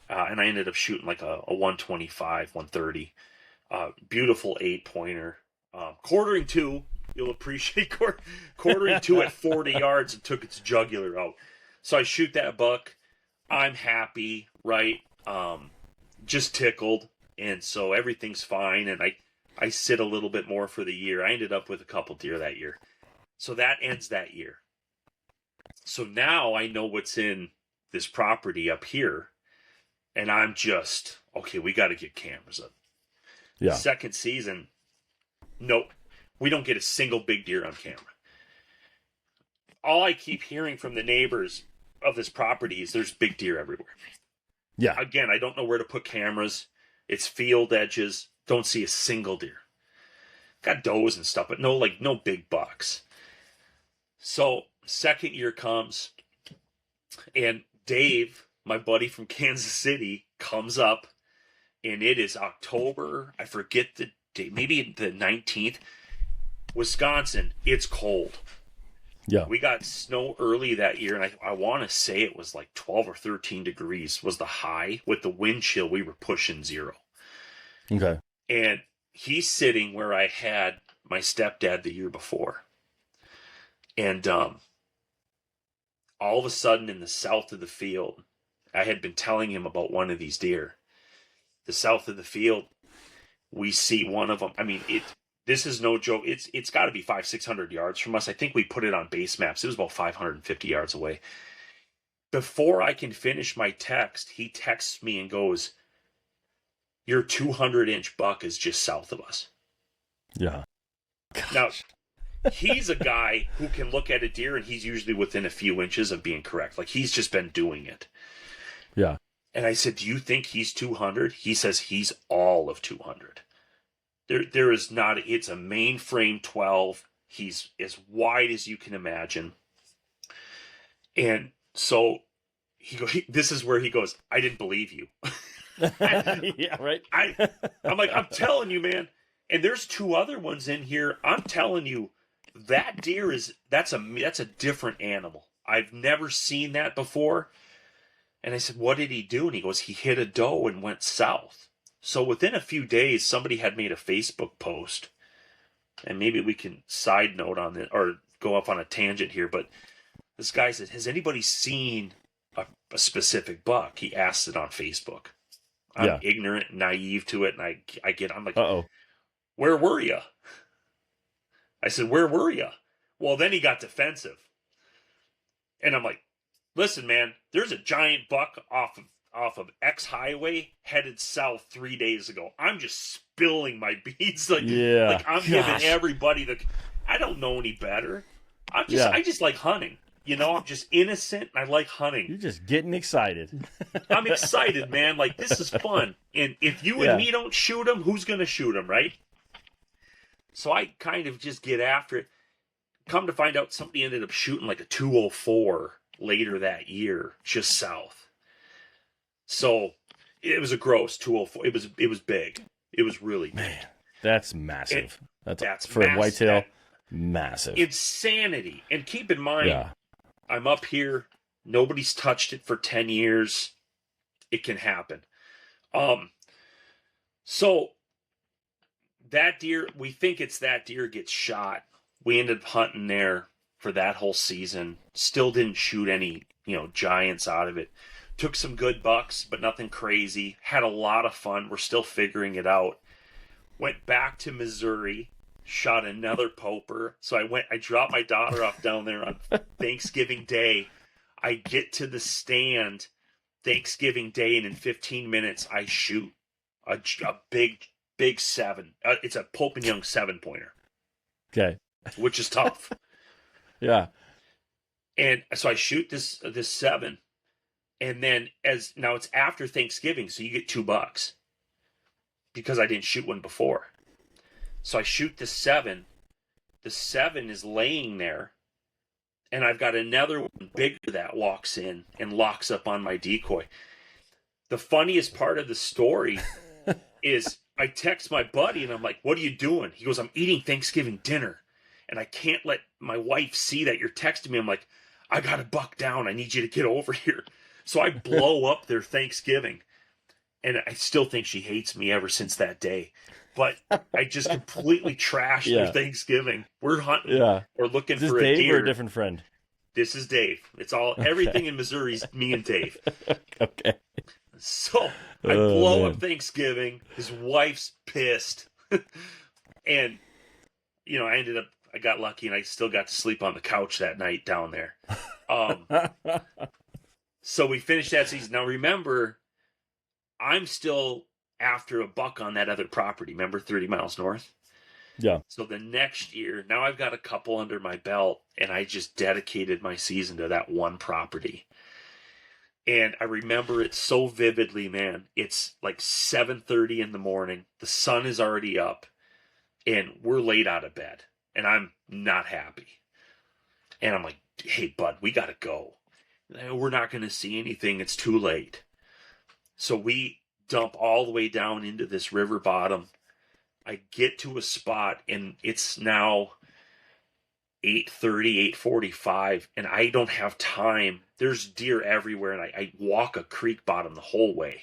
and I ended up shooting like a 125, 130. Beautiful 8-pointer. Quartering 2, you'll appreciate quartering 2 at 40 yards and took its jugular out. So I shoot that buck. I'm happy, right? Just tickled. And so everything's fine. And I sit a little bit more for the year. I ended up with a couple deer that year. So that ends that year. So now I know what's in this property up here. And I'm just, okay, we got to get cameras up. Yeah. Second season, nope. We don't get a single big deer on camera. All I keep hearing from the neighbors of this property is there's big deer everywhere. Yeah. Again, I don't know where to put cameras. It's field edges. Don't see a single deer. Got does and stuff, but no big bucks. So second year comes, and Dave, my buddy from Kansas City, comes up, and it is October. I forget the date, maybe the 19th. Wisconsin, it's cold. Yeah. We got snow early that year, and I want to say it was like 12 or 13 degrees was the high. With the wind chill, we were pushing 0. Okay. And he's sitting where I had my stepdad the year before. And all of a sudden, in the south of the field, I had been telling him about one of these deer. The south of the field, we see one of them. I mean, this is no joke. It's got to be 500-600 yards from us. I think we put it on base maps. It was about 550 yards away. Before I can finish my text, he texts me and goes, your 200-inch buck is just south of us. Yeah. Now, he's a guy who can look at a deer and he's usually within a few inches of being correct. Like, he's just been doing it. Yeah. And I said, do you think he's 200? He says he's all of 200. There is not, it's a mainframe 12. He's as wide as you can imagine. And so this is where he goes, I didn't believe you. Yeah, right. I'm like, I'm telling you, man. And there's 2 other ones in here. I'm telling you, that deer that's a different animal. I've never seen that before. And I said, what did he do? And he goes, he hit a doe and went south. So within a few days, somebody had made a Facebook post. And maybe we can side note on it or go off on a tangent here. But this guy said, has anybody seen a specific buck? He asked it on Facebook. I'm ignorant and naive to it. And I'm like, uh-oh. Where were you? I said, where were you? Well, then he got defensive. And I'm like, listen, man, there's a giant buck off of X Highway headed south 3 days ago. I'm just spilling my beans. Like I'm giving everybody I don't know any better. I just like hunting. You know, I'm just innocent and I like hunting. You're just getting excited. I'm excited, man. Like, this is fun. And if you and me don't shoot him, who's going to shoot him, right? So I kind of just get after it. Come to find out, somebody ended up shooting like a 204 later that year, just south. So it was a gross 204. It was big. It was really big. Man, that's massive. That's for massive. A whitetail, massive. Insanity. And keep in mind, I'm up here. Nobody's touched it for 10 years. It can happen. So that deer, we think it's that deer gets shot. We ended up hunting there for that whole season. Still didn't shoot any, giants out of it. Took some good bucks, but nothing crazy. Had a lot of fun. We're still figuring it out. Went back to Missouri. Shot another poper. So I dropped my daughter off down there on Thanksgiving Day. I get to the stand Thanksgiving Day, and in 15 minutes, I shoot a big 7. It's a Pope and Young 7-pointer. Okay. Which is tough. Yeah. And so I shoot this 7. And then now it's after Thanksgiving, so you get $2 because I didn't shoot one before. So I shoot the 7. The 7 is laying there, and I've got another one bigger that walks in and locks up on my decoy. The funniest part of the story is I text my buddy, and I'm like, what are you doing? He goes, I'm eating Thanksgiving dinner, and I can't let my wife see that you're texting me. I'm like, I got a buck down. I need you to get over here. So I blow up their Thanksgiving, and I still think she hates me ever since that day. But I just completely trashed their Thanksgiving. We're hunting. Yeah. We're looking for a deer. Is this Dave or a different friend? This is Dave. It's all everything in Missouri is me and Dave. Okay. So I blow up Thanksgiving. His wife's pissed. And, I got lucky and I still got to sleep on the couch that night down there. So we finished that season. Now remember, I'm still after a buck on that other property. Remember 30 miles north? Yeah. So the next year, now I've got a couple under my belt, and I just dedicated my season to that one property. And I remember it so vividly, man. It's like 7:30 in the morning. The sun is already up, and we're late out of bed, and I'm not happy. And I'm like, hey, bud, we got to go. We're not going to see anything. It's too late. So we dump all the way down into this river bottom. I get to a spot, and it's now 8:30, 8:45, and I don't have time. There's deer everywhere, and I walk a creek bottom the whole way.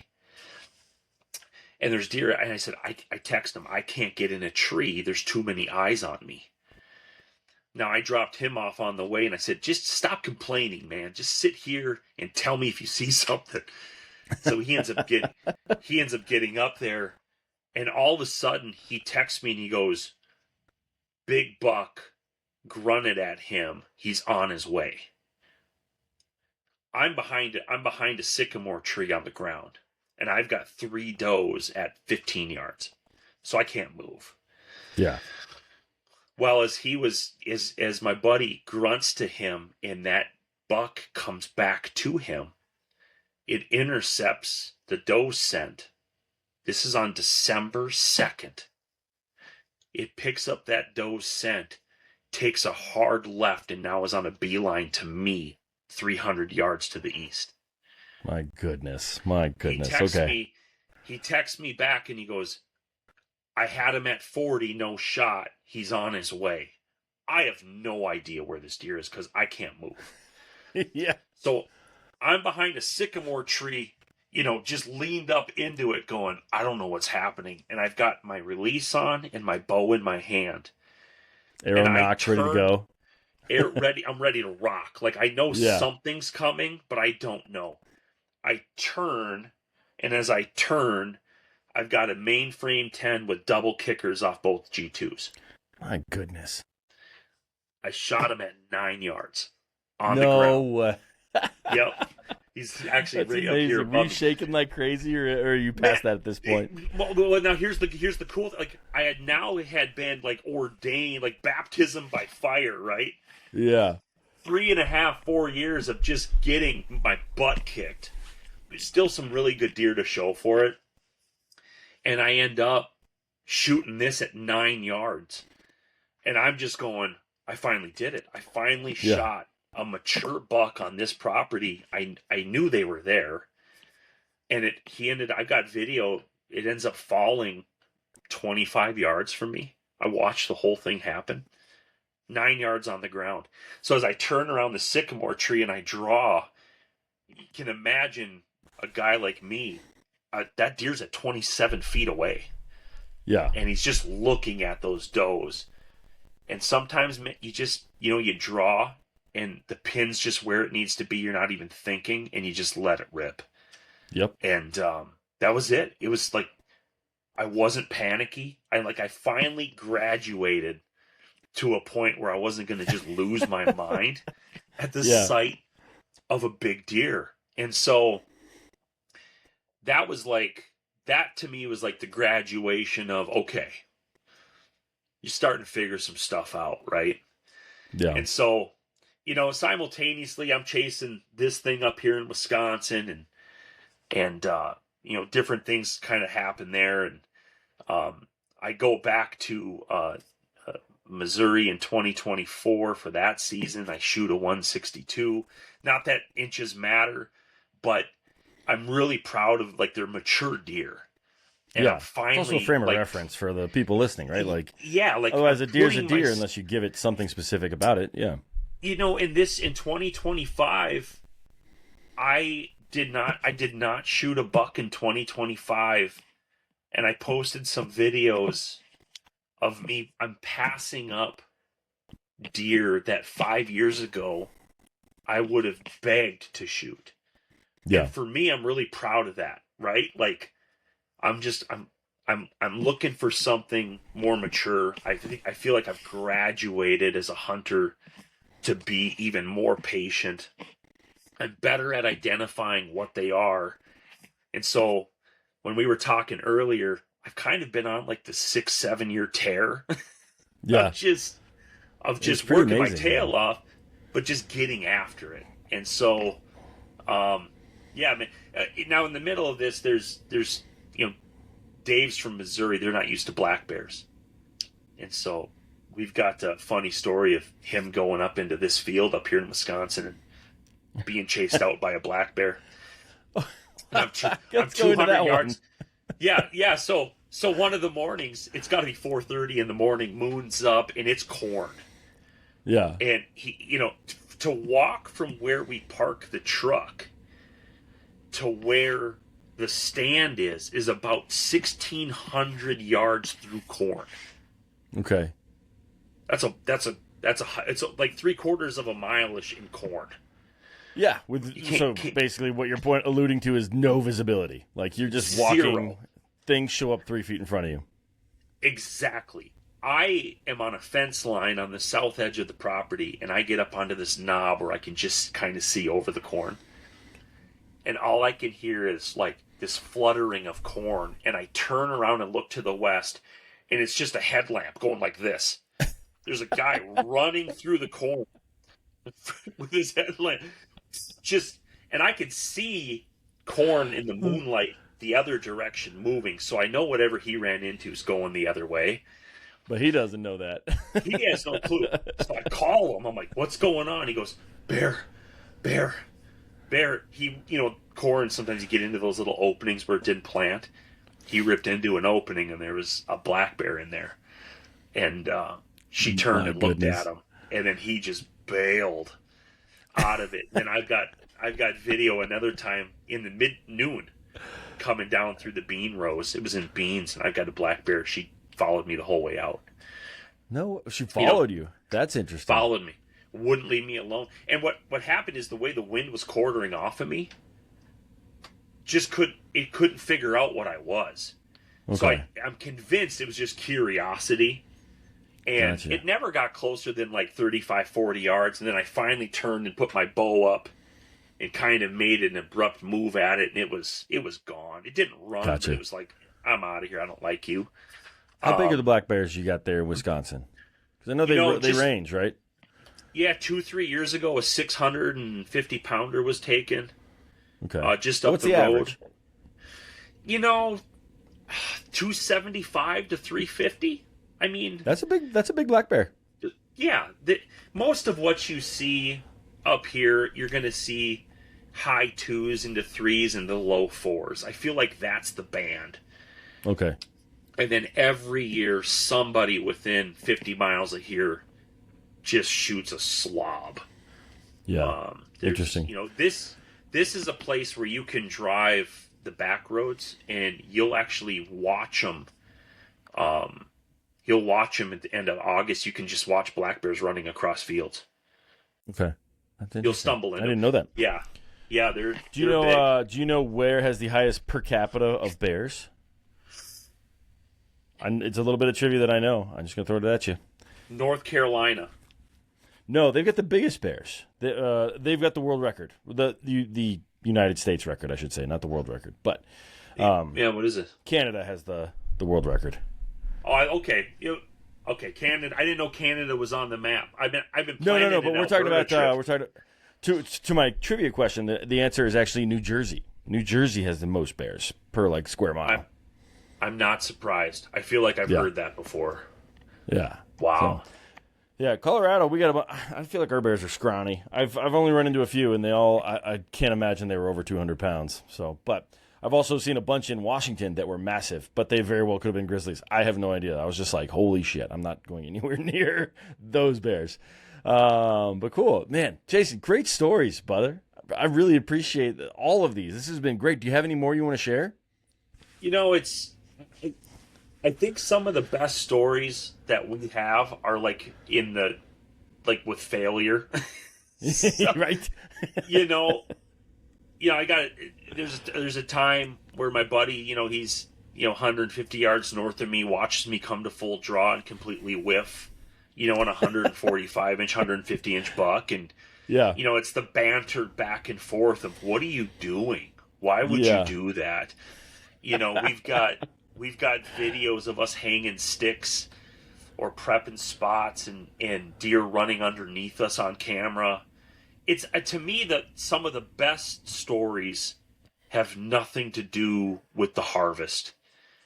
And there's deer, and I said, I text him, I can't get in a tree. There's too many eyes on me. Now, I dropped him off on the way, and I said, just stop complaining, man. Just sit here and tell me if you see something. So he ends up getting up there, and all of a sudden he texts me and he goes, big buck, grunted at him. He's on his way. I'm behind a sycamore tree on the ground, and I've got 3 does at 15 yards, so I can't move. Yeah. Well, as my buddy grunts to him, and that buck comes back to him, it intercepts the doe scent. This is on December 2nd. It picks up that doe scent, takes a hard left, and now is on a beeline to me, 300 yards to the east. My goodness. He texts me back, and he goes, I had him at 40, no shot. He's on his way. I have no idea where this deer is because I can't move. Yeah. So I'm behind a sycamore tree, just leaned up into it going, I don't know what's happening. And I've got my release on and my bow in my hand. Arrow nocked, ready to go. I'm ready to rock. Like, I know something's coming, but I don't know. I turn, and as I turn, I've got a mainframe 10 with double kickers off both G2s. My goodness. I shot him at 9 yards on the ground. No way. Yep. He's actually right up here above. Were you shaking like crazy, or are you past that at this point? Well, now here's the cool thing. Like, I had been like ordained, like baptism by fire, right? Yeah. 3.5, 4 years of just getting my butt kicked. There's still some really good deer to show for it. And I end up shooting this at 9 yards. And I'm just going, I finally did it. I finally shot a mature buck on this property. I knew they were there. And I got video. It ends up falling 25 yards from me. I watched the whole thing happen. 9 yards on the ground. So as I turn around the sycamore tree and I draw, you can imagine a guy like me, that deer's at 27 feet away. Yeah. And he's just looking at those does. And sometimes you just, you draw and the pin's just where it needs to be. You're not even thinking, and you just let it rip. Yep. And that was it. It was like, I wasn't panicky. I finally graduated to a point where I wasn't going to just lose my mind at the sight of a big deer. And so that to me was like the graduation of, okay, you're starting to figure some stuff out, right? Yeah. And so, simultaneously I'm chasing this thing up here in Wisconsin, and different things kind of happen there. And I go back to Missouri in 2024 for that season. I shoot a 162. Not that inches matter, but I'm really proud of their mature deer. And I'm finally, it's also a frame of reference for the people listening, right? Otherwise a deer's a deer unless you give it something specific about it. Yeah. In 2025, I did not shoot a buck in 2025, and I posted some videos of me. I'm passing up deer that 5 years ago I would have begged to shoot. Yeah. And for me, I'm really proud of that, right? I'm looking for something more mature. I feel like I've graduated as a hunter to be even more patient. I'm better at identifying what they are. And so when we were talking earlier, I've kind of been on the 6-7 year tear. Yeah. of just working my tail off, but just getting after it. And so, man, now in the middle of this, there's Dave's from Missouri. They're not used to black bears. And so we've got a funny story of him going up into this field up here in Wisconsin and being chased out by a black bear. I'm 200 yards. Yeah. So one of the mornings, it's got to be 4:30 in the morning, moon's up, and it's corn. Yeah. And he, to walk from where we park the truck to where the stand is about 1,600 yards through corn. Okay. It's like 3/4 of a mile-ish in corn. Yeah. Basically what your point alluding to is no visibility. You're just walking, zero. Things show up 3 feet in front of you. Exactly. I am on a fence line on the south edge of the property, and I get up onto this knob where I can just kind of see over the corn. and all I can hear is like this fluttering of corn, and I turn around and look to the west, and it's just a headlamp going like this. There's a guy running through the corn with his headlamp, and I could see corn in the moonlight the other direction moving, so I know whatever he ran into is going the other way. But he doesn't know that. He has no clue. So I call him. I'm like, "What's going on?" He goes, "Bear, bear, bear." He, corn, sometimes you get into those little openings where it didn't plant. He ripped into an opening, and there was a black bear in there. And she turned and looked at him, and then he just bailed out of it. And I've got video another time in the mid-noon coming down through the bean rows. It was in beans, and I've got a black bear. She followed me the whole way out. No, she followed you. That's interesting. Followed me. Wouldn't leave me alone. And what happened is the way the wind was quartering off of me, couldn't figure out what I was. Okay. So I'm convinced it was just curiosity. And It never got closer than like 35, 40 yards. And then I finally turned and put my bow up and kind of made an abrupt move at it. And it was gone. It didn't run. But it was like, I'm out of here. I don't like you. How big are the black bears you got there in Wisconsin? Because I know they range, right? Yeah, 2-3 years ago, a 650 pounder was taken. Okay. Just up What's the the road. Average? 275 to 350. I mean, that's a big black bear. Yeah, most of what you see up here, you're going to see high 2s into 3s and the low 4s. I feel like that's the band. Okay. And then every year, somebody within 50 miles of here just shoots a slob. Yeah, interesting. This is a place where you can drive the back roads, and you'll actually watch them. You'll watch them at the end of August. You can just watch black bears running across fields. Okay, that's interesting. You'll stumble into. I didn't know that. Yeah, they're. Do you know? Do you know where has the highest per capita of bears? It's a little bit of trivia that I know. I'm just going to throw it at you. North Carolina. No, they've got the biggest bears. They've got the world record. The United States record, I should say, not the world record. But what is it? Canada has the world record. Oh, okay. Okay, Canada. I didn't know Canada was on the map. I've been planning. No. But we're talking about. To my trivia question. The answer is actually New Jersey. New Jersey has the most bears per square mile. I'm not surprised. I feel like I've heard that before. Yeah. Wow. So, Colorado, we got about. I feel like our bears are scrawny. I've only run into a few, and they all. I can't imagine they were over 200 pounds. So, but I've also seen a bunch in Washington that were massive, but they very well could have been grizzlies. I have no idea. I was just like, holy shit! I'm not going anywhere near those bears. But cool, man. Jason, great stories, brother. I really appreciate all of these. This has been great. Do you have any more you want to share? I think some of the best stories that we have are with failure. Right. I got there's a time where my buddy, he's 150 yards north of me, watches me come to full draw and completely whiff, on a 145-inch, 150-inch buck, and it's the banter back and forth of, what are you doing? Why would you do that? We've got videos of us hanging sticks or prepping spots and deer running underneath us on camera. It's to me that some of the best stories have nothing to do with the harvest.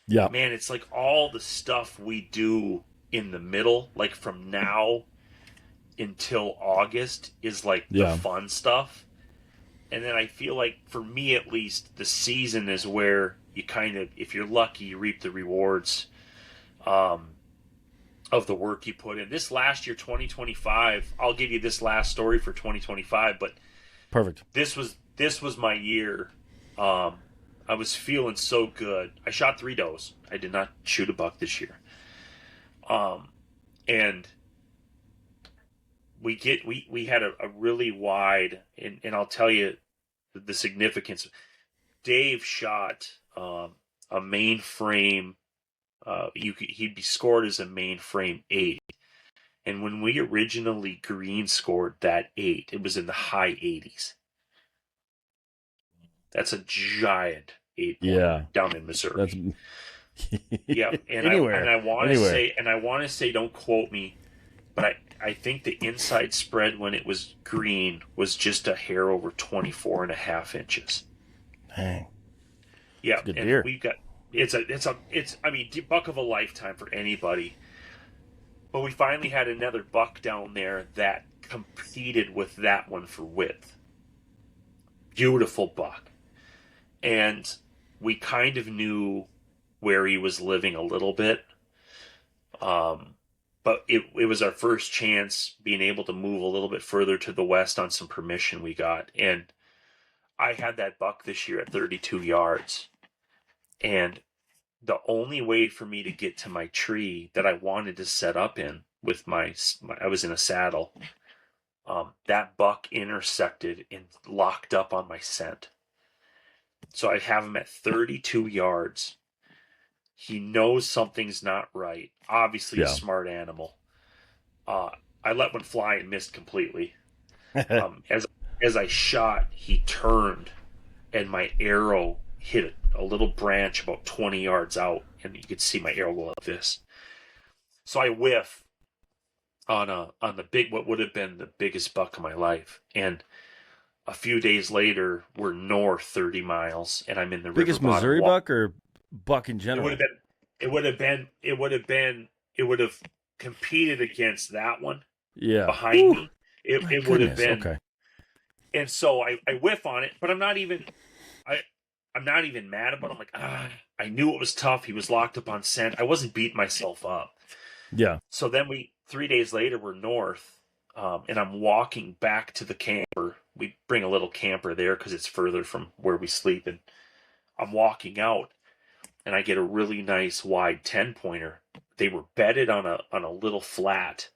Yeah, man, it's like all the stuff we do in the middle, like from now until August, is like the fun stuff. And then I feel like, for me at least, the season is where you kind of, if you're lucky, you reap the rewards of the work you put in. This last year, 2025, I'll give you this last story for 2025, but perfect. This was my year. I was feeling so good. I shot 3 does. I did not shoot a buck this year. And we had a really wide, and I'll tell you the significance. Dave shot a mainframe. He'd be scored as a mainframe 8, and when we originally green scored that 8, it was in the high 80s. That's a giant 8-pointer down in Missouri. That's yeah, and I want to say, don't quote me, but I think the inside spread when it was green was just a hair over 24 and a half inches. Dang. Yeah, good and deer. we've got it's I mean, buck of a lifetime for anybody. But we finally had another buck down there that competed with that one for width. Beautiful buck. And we kind of knew where he was living a little bit. But it was our first chance being able to move a little bit further to the west on some permission we got. And I had that buck this year at 32 yards. And the only way for me to get to my tree that I wanted to set up in with I was in a saddle, that buck intersected and locked up on my scent. So I have him at 32 yards. He knows something's not right. Obviously a smart animal. I let one fly and missed completely. As I shot, he turned and my arrow hit a little branch about 20 yards out, and you could see my arrow go like this. So I whiff on the big, what would have been the biggest buck of my life. And a few days later, we're north 30 miles, and I'm in the biggest Missouri buck or buck in general? It would have competed against that one. Yeah, behind me. It would have been okay. And so I whiff on it, but I'm not even mad about it. I'm like, I knew it was tough. He was locked up on scent. I wasn't beating myself up. Yeah. So then 3 days later, we're north, and I'm walking back to the camper. We bring a little camper there because it's further from where we sleep. And I'm walking out, and I get a really nice wide 10-pointer. They were bedded on a little flat,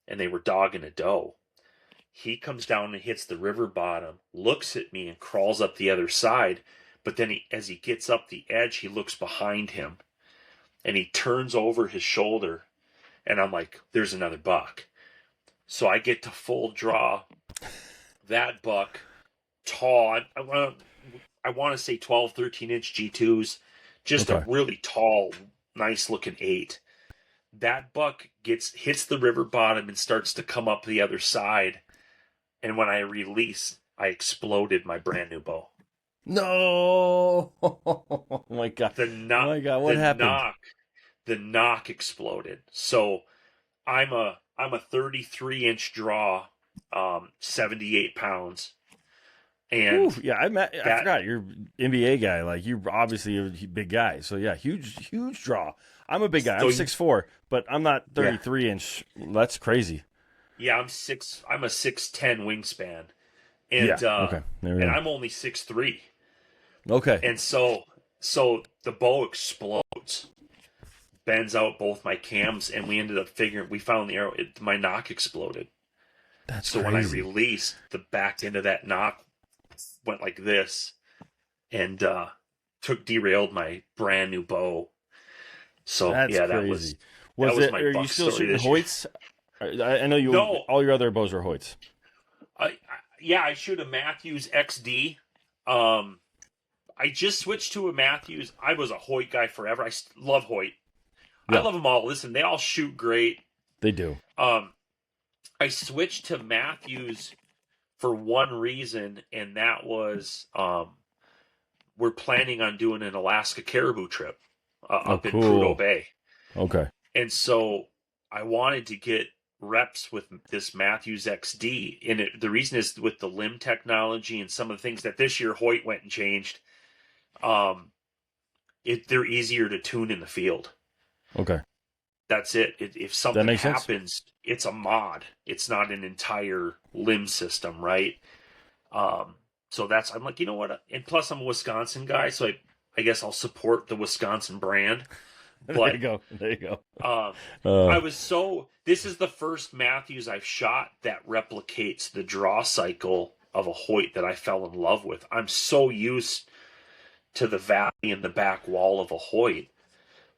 and they were dogging a doe. He comes down and hits the river bottom, looks at me, and crawls up the other side. But then as he gets up the edge, he looks behind him, and he turns over his shoulder, and I'm like, there's another buck. So I get to full draw that buck, tall. I want to say 12, 13-inch G2s, just a really tall, nice-looking 8. That buck hits the river bottom and starts to come up the other side. And when I release, I exploded my brand new bow. No! Oh my God! What happened? The knock exploded. So I'm a 33-inch draw, 78 pounds. And ooh, yeah, I forgot you're an NBA guy. Like, you're obviously a big guy. So yeah, huge draw. I'm a big guy. I'm 6'4", but I'm not 33 inch. That's crazy. Yeah, I'm a 6'10" wingspan, and okay. And I'm only 6'3". Okay. And so the bow explodes, bends out both my cams, and we ended up we found the arrow. My knock exploded. That's so crazy. When I released, the back end of that knock went like this, and derailed my brand new bow. So that's crazy. Are you still shooting Hoyts? I know you. No. All your other bows are Hoyts. I shoot a Matthews XD. I just switched to a Matthews. I was a Hoyt guy forever. I love Hoyt. Yeah. I love them all. Listen, they all shoot great. They do. I switched to Matthews for one reason, and that was we're planning on doing an Alaska caribou trip up in Prudhoe Bay. Okay. And so I wanted to get reps with this Matthews XD. And the reason is with the limb technology and some of the things that this year Hoyt went and changed, they're easier to tune in the field. Okay. That's it. If something happens, it's a mod. It's not an entire limb system, right? So I'm like, you know what? And plus I'm a Wisconsin guy, so I guess I'll support the Wisconsin brand. But, there you go. This is the first Matthews I've shot that replicates the draw cycle of a Hoyt that I fell in love with. I'm so used to the valley and the back wall of a Hoyt.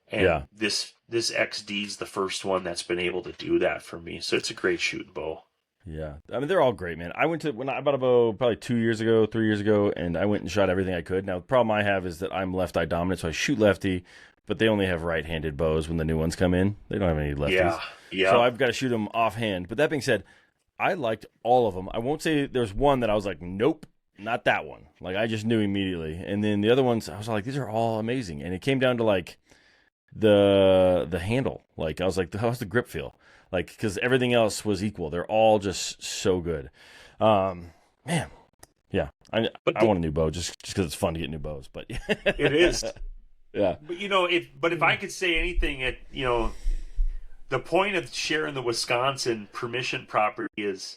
And this XD is the first one that's been able to do that for me. So it's a great shooting bow. Yeah, I mean they're all great, man. I went to when I bought a bow probably 2 years ago, 3 years ago, and I went and shot everything I could. Now the problem I have is that I'm left eye dominant, so I shoot lefty, but they only have right-handed bows when the new ones come in. They don't have any lefties, Yeah. so I've got to shoot them offhand. But that being said, I liked all of them. I won't say there's one that I was like, nope, not that one. Like I just knew immediately, and then the other ones I was like, these are all amazing, and it came down to like the handle. Like I was like, how's the grip feel? Like, because everything else was equal. They're all just so good. Man, yeah. I want a new bow just because it's fun to get new bows. But it is. Yeah. But if I could say anything, the point of sharing the Wisconsin permission property is,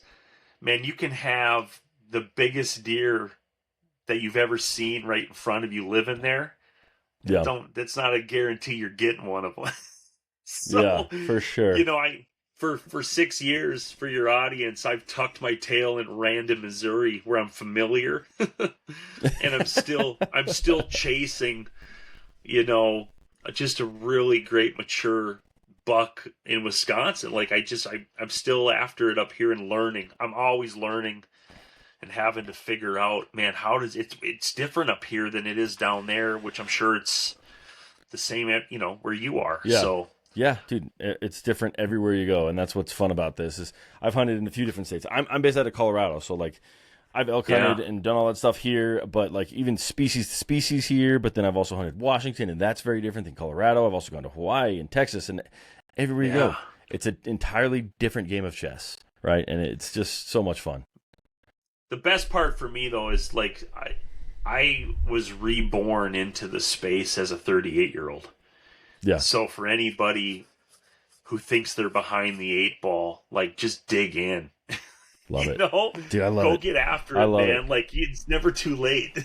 man, you can have the biggest deer that you've ever seen right in front of you living there. Yeah. That's not a guarantee you're getting one of them. So, yeah, for sure. For 6 years, for your audience, I've tucked my tail and ran to Missouri where I'm familiar. And I'm still chasing, just a really great mature buck in Wisconsin. Like I'm still after it up here and learning. I'm always learning and having to figure out, man, how does it's different up here than it is down there, which I'm sure it's the same at, where you are. Yeah. So yeah, dude, it's different everywhere you go, and that's what's fun about this. Is I've hunted in a few different states. I'm based out of Colorado, so like I've elk hunted and done all that stuff here, but like even species to species here. But then I've also hunted Washington, and that's very different than Colorado. I've also gone to Hawaii and Texas, and everywhere you go, it's an entirely different game of chess, right? And it's just so much fun. The best part for me though is like I was reborn into the space as a 38-year-old. Yeah. So for anybody who thinks they're behind the 8 ball, like just dig in. Love it. Dude, I love it. Go get after it, man. Like it's never too late.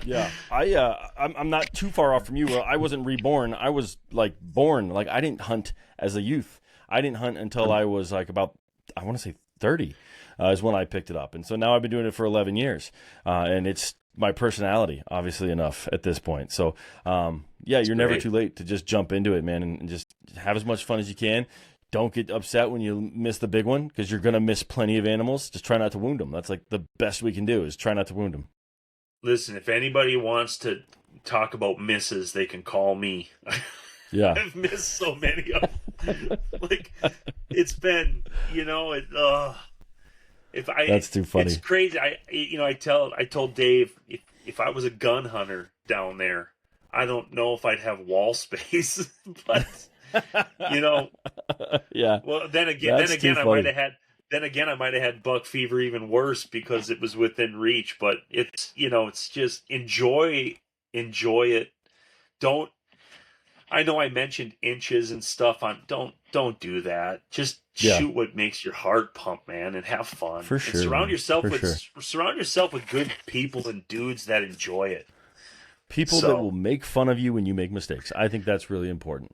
Yeah. I'm not too far off from you. I wasn't reborn. I was like born. Like I didn't hunt as a youth. I didn't hunt until I was like about, I want to say 30 is when I picked it up. And so now I've been doing it for 11 years. And it's my personality, obviously enough at this point. So, you're never too late to just jump into it, man, and just have as much fun as you can. Don't get upset when you miss the big one because you're going to miss plenty of animals. Just try not to wound them. That's like the best we can do is try not to wound them. Listen, if anybody wants to talk about misses, they can call me. Yeah. I've missed so many of them. Like, it's been, that's too funny. It's crazy. I told Dave, if I was a gun hunter down there, I don't know if I'd have wall space, but yeah. Well, then again, I might have had buck fever even worse because it was within reach. But it's just enjoy it. I know I mentioned inches and stuff don't do that. Just shoot what makes your heart pump, man, and have fun. For sure. And surround yourself with good people and dudes that enjoy it. People that will make fun of you when you make mistakes. I think that's really important.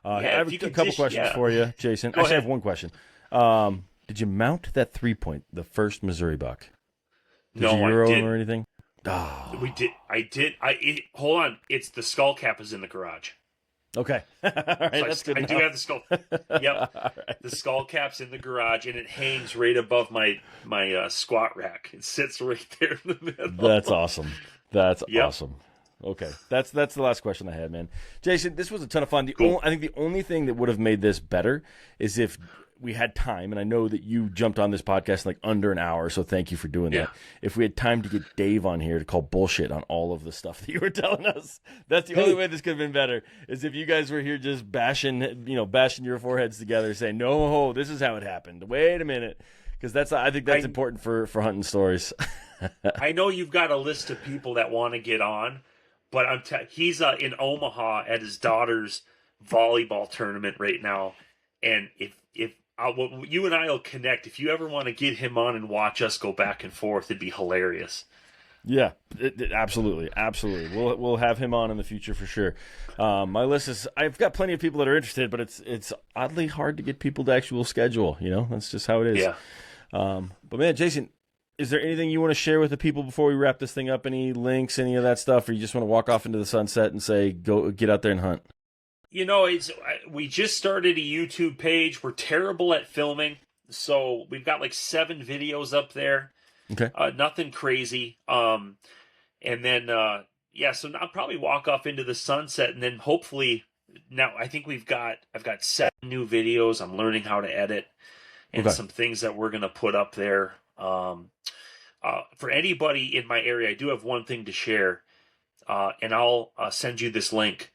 I have a couple questions for you, Jason. I have one question. Did you mount that 3-point, the first Missouri buck? Did you Euro him or anything? Oh. We did. I did. Hold on. It's the skull cap is in the garage. Okay. All right, so that's good. I do have the skull. Yep. Right. The skull cap's in the garage, and it hangs right above my squat rack. It sits right there in the middle. That's awesome. That's awesome. Okay, that's the last question I had, man. Jason, this was a ton of fun. I think the only thing that would have made this better is if we had time, and I know that you jumped on this podcast in like under an hour, so thank you for doing that. If we had time to get Dave on here to call bullshit on all of the stuff that you were telling us, that's the only way this could have been better, is if you guys were here just bashing your foreheads together, saying, no, this is how it happened. Wait a minute. Because I think that's important for hunting stories. I know you've got a list of people that want to get on, but he's in Omaha at his daughter's volleyball tournament right now, and if you and I will connect. If you ever want to get him on and watch us go back and forth, it'd be hilarious. Yeah, absolutely. We'll have him on in the future for sure. My list is I've got plenty of people that are interested, but it's oddly hard to get people to actual schedule. That's just how it is. Yeah. But man, Jason, is there anything you want to share with the people before we wrap this thing up? Any links, any of that stuff, or you just want to walk off into the sunset and say, go get out there and hunt? We just started a YouTube page. We're terrible at filming, So we've got like 7 videos up there. Okay. Nothing crazy. And then, so I'll probably walk off into the sunset, and then hopefully now I think I've got 7 new videos. I'm learning how to edit and some things that we're going to put up there. For anybody in my area, I do have one thing to share, and I'll send you this link.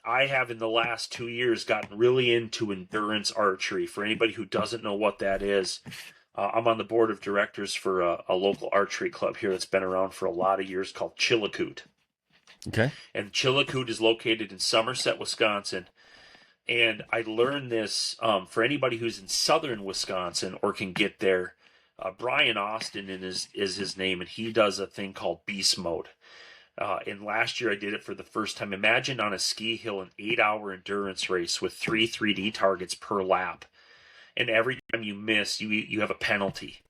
I have in the last 2 years gotten really into endurance archery. For anybody who doesn't know what that is, I'm on the board of directors for a local archery club here that's been around for a lot of years called Chillicoot. Okay. And Chillicoot is located in Somerset, Wisconsin. And I learned this for anybody who's in southern Wisconsin or can get there. Brian Austin is his name, and he does a thing called beast mode. And last year I did it for the first time. Imagine on a ski hill an 8-hour endurance race with 3 3D targets per lap. And every time you miss, you have a penalty.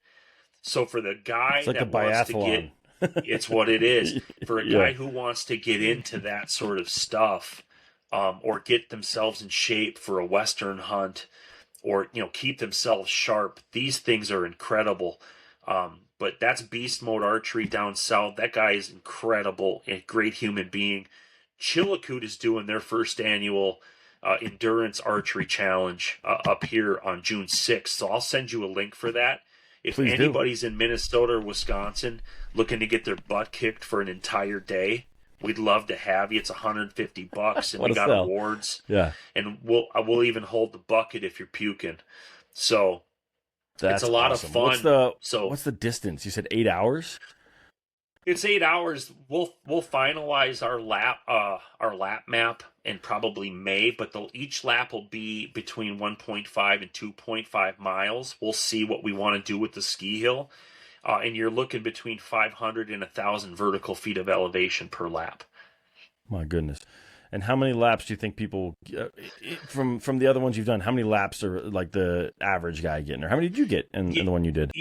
So for the guy like that wants to get, it's what it is. For a guy who wants to get into that sort of stuff, or get themselves in shape for a Western hunt, or keep themselves sharp, these things are incredible. But that's beast mode archery down south. That guy is incredible, a great human being. Chillicoot is doing their first annual endurance archery challenge up here on June 6th. So I'll send you a link for that. If Please anybody's in Minnesota or Wisconsin looking to get their butt kicked for an entire day, we'd love to have you. It's $150, and we got awards. Yeah, and we'll even hold the bucket if you're puking. So it's a lot of fun. What's the distance? You said 8 hours. It's 8 hours. We'll finalize our lap map in probably May, but each lap will be between 1.5 and 2.5 miles. We'll see what we want to do with the ski hill, and you're looking between 500 and 1,000 vertical feet of elevation per lap. My goodness! And how many laps do you think people from the other ones you've done? How many laps are like the average guy getting? Or how many did you get in the one you did?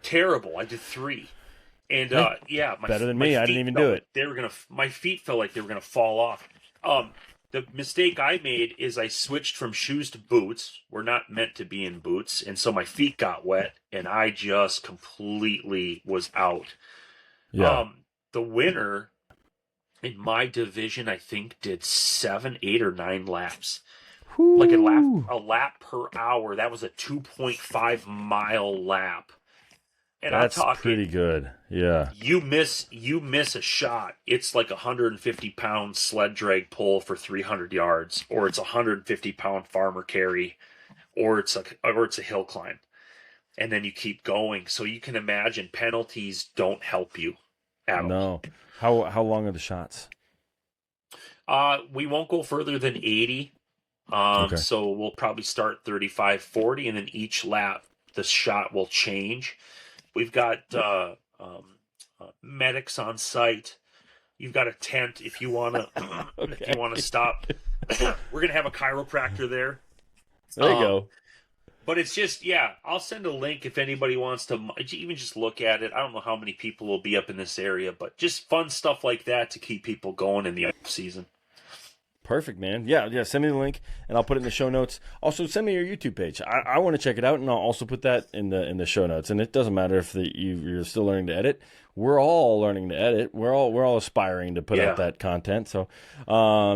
Terrible. I did 3. And better than me. I didn't even do it. My feet felt like they were gonna fall off. The mistake I made is I switched from shoes to boots. We're not meant to be in boots, and so my feet got wet, and I just completely was out. Yeah. The winner in my division, I think, did 7, 8, or 9 laps. Woo. Like a lap per hour. That was a 2.5 mile lap. And that's I'm talking, pretty good. Yeah. You miss a shot, it's like 150-pound sled drag pull for 300 yards, or it's a 150-pound farmer carry, or it's a hill climb, and then you keep going. So you can imagine penalties don't help you at all. No. How long are the shots? We won't go further than 80. So we'll probably start 35, 40, and then each lap the shot will change. We've got medics on site. You've got a tent if you want to. If you want to stop, we're gonna have a chiropractor there. There you go. But it's just, I'll send a link if anybody wants to even just look at it. I don't know how many people will be up in this area, but just fun stuff like that to keep people going in the off season. Perfect, man. Yeah. Send me the link, and I'll put it in the show notes. Also, send me your YouTube page. I want to check it out, and I'll also put that in the show notes. And it doesn't matter if you're still learning to edit. We're all learning to edit. We're all aspiring to put out that content. So,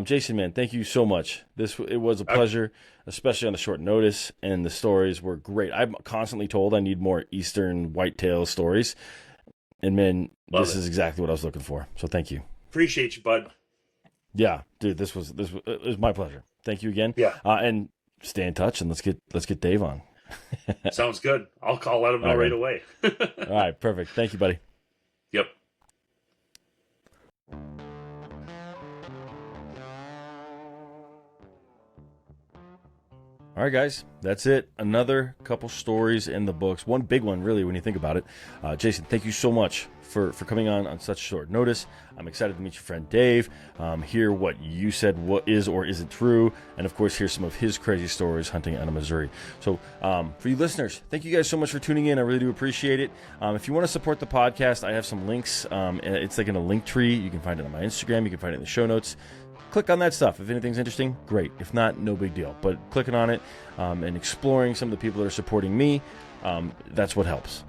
Jason, man, thank you so much. It was a pleasure, especially on the short notice, and the stories were great. I'm constantly told I need more Eastern whitetail stories, and man, this is exactly what I was looking for. So, thank you. Appreciate you, bud. Yeah, dude, it was my pleasure. Thank you again. Yeah. And stay in touch, and let's get Dave on. Sounds good. I'll let him know right away. All right, perfect. Thank you, buddy. Yep. All right, guys, that's it. Another couple stories in the books. One big one, really, when you think about it. Jason, thank you so much for coming on such short notice. I'm excited to meet your friend Dave, hear what you said, what is or isn't true, and, of course, hear some of his crazy stories hunting out of Missouri. So for you listeners, thank you guys so much for tuning in. I really do appreciate it. If you want to support the podcast, I have some links. It's like in a link tree. You can find it on my Instagram. You can find it in the show notes. click on that stuff. If anything's interesting, great. If not, no big deal. But clicking on it and exploring some of the people that are supporting me, that's what helps.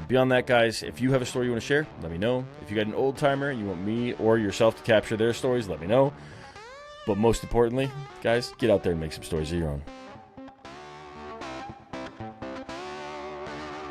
Beyond that, guys, if you have a story you want to share, let me know. If you got an old timer and you want me or yourself to capture their stories, let me know. But most importantly, guys, get out there and make some stories of your own.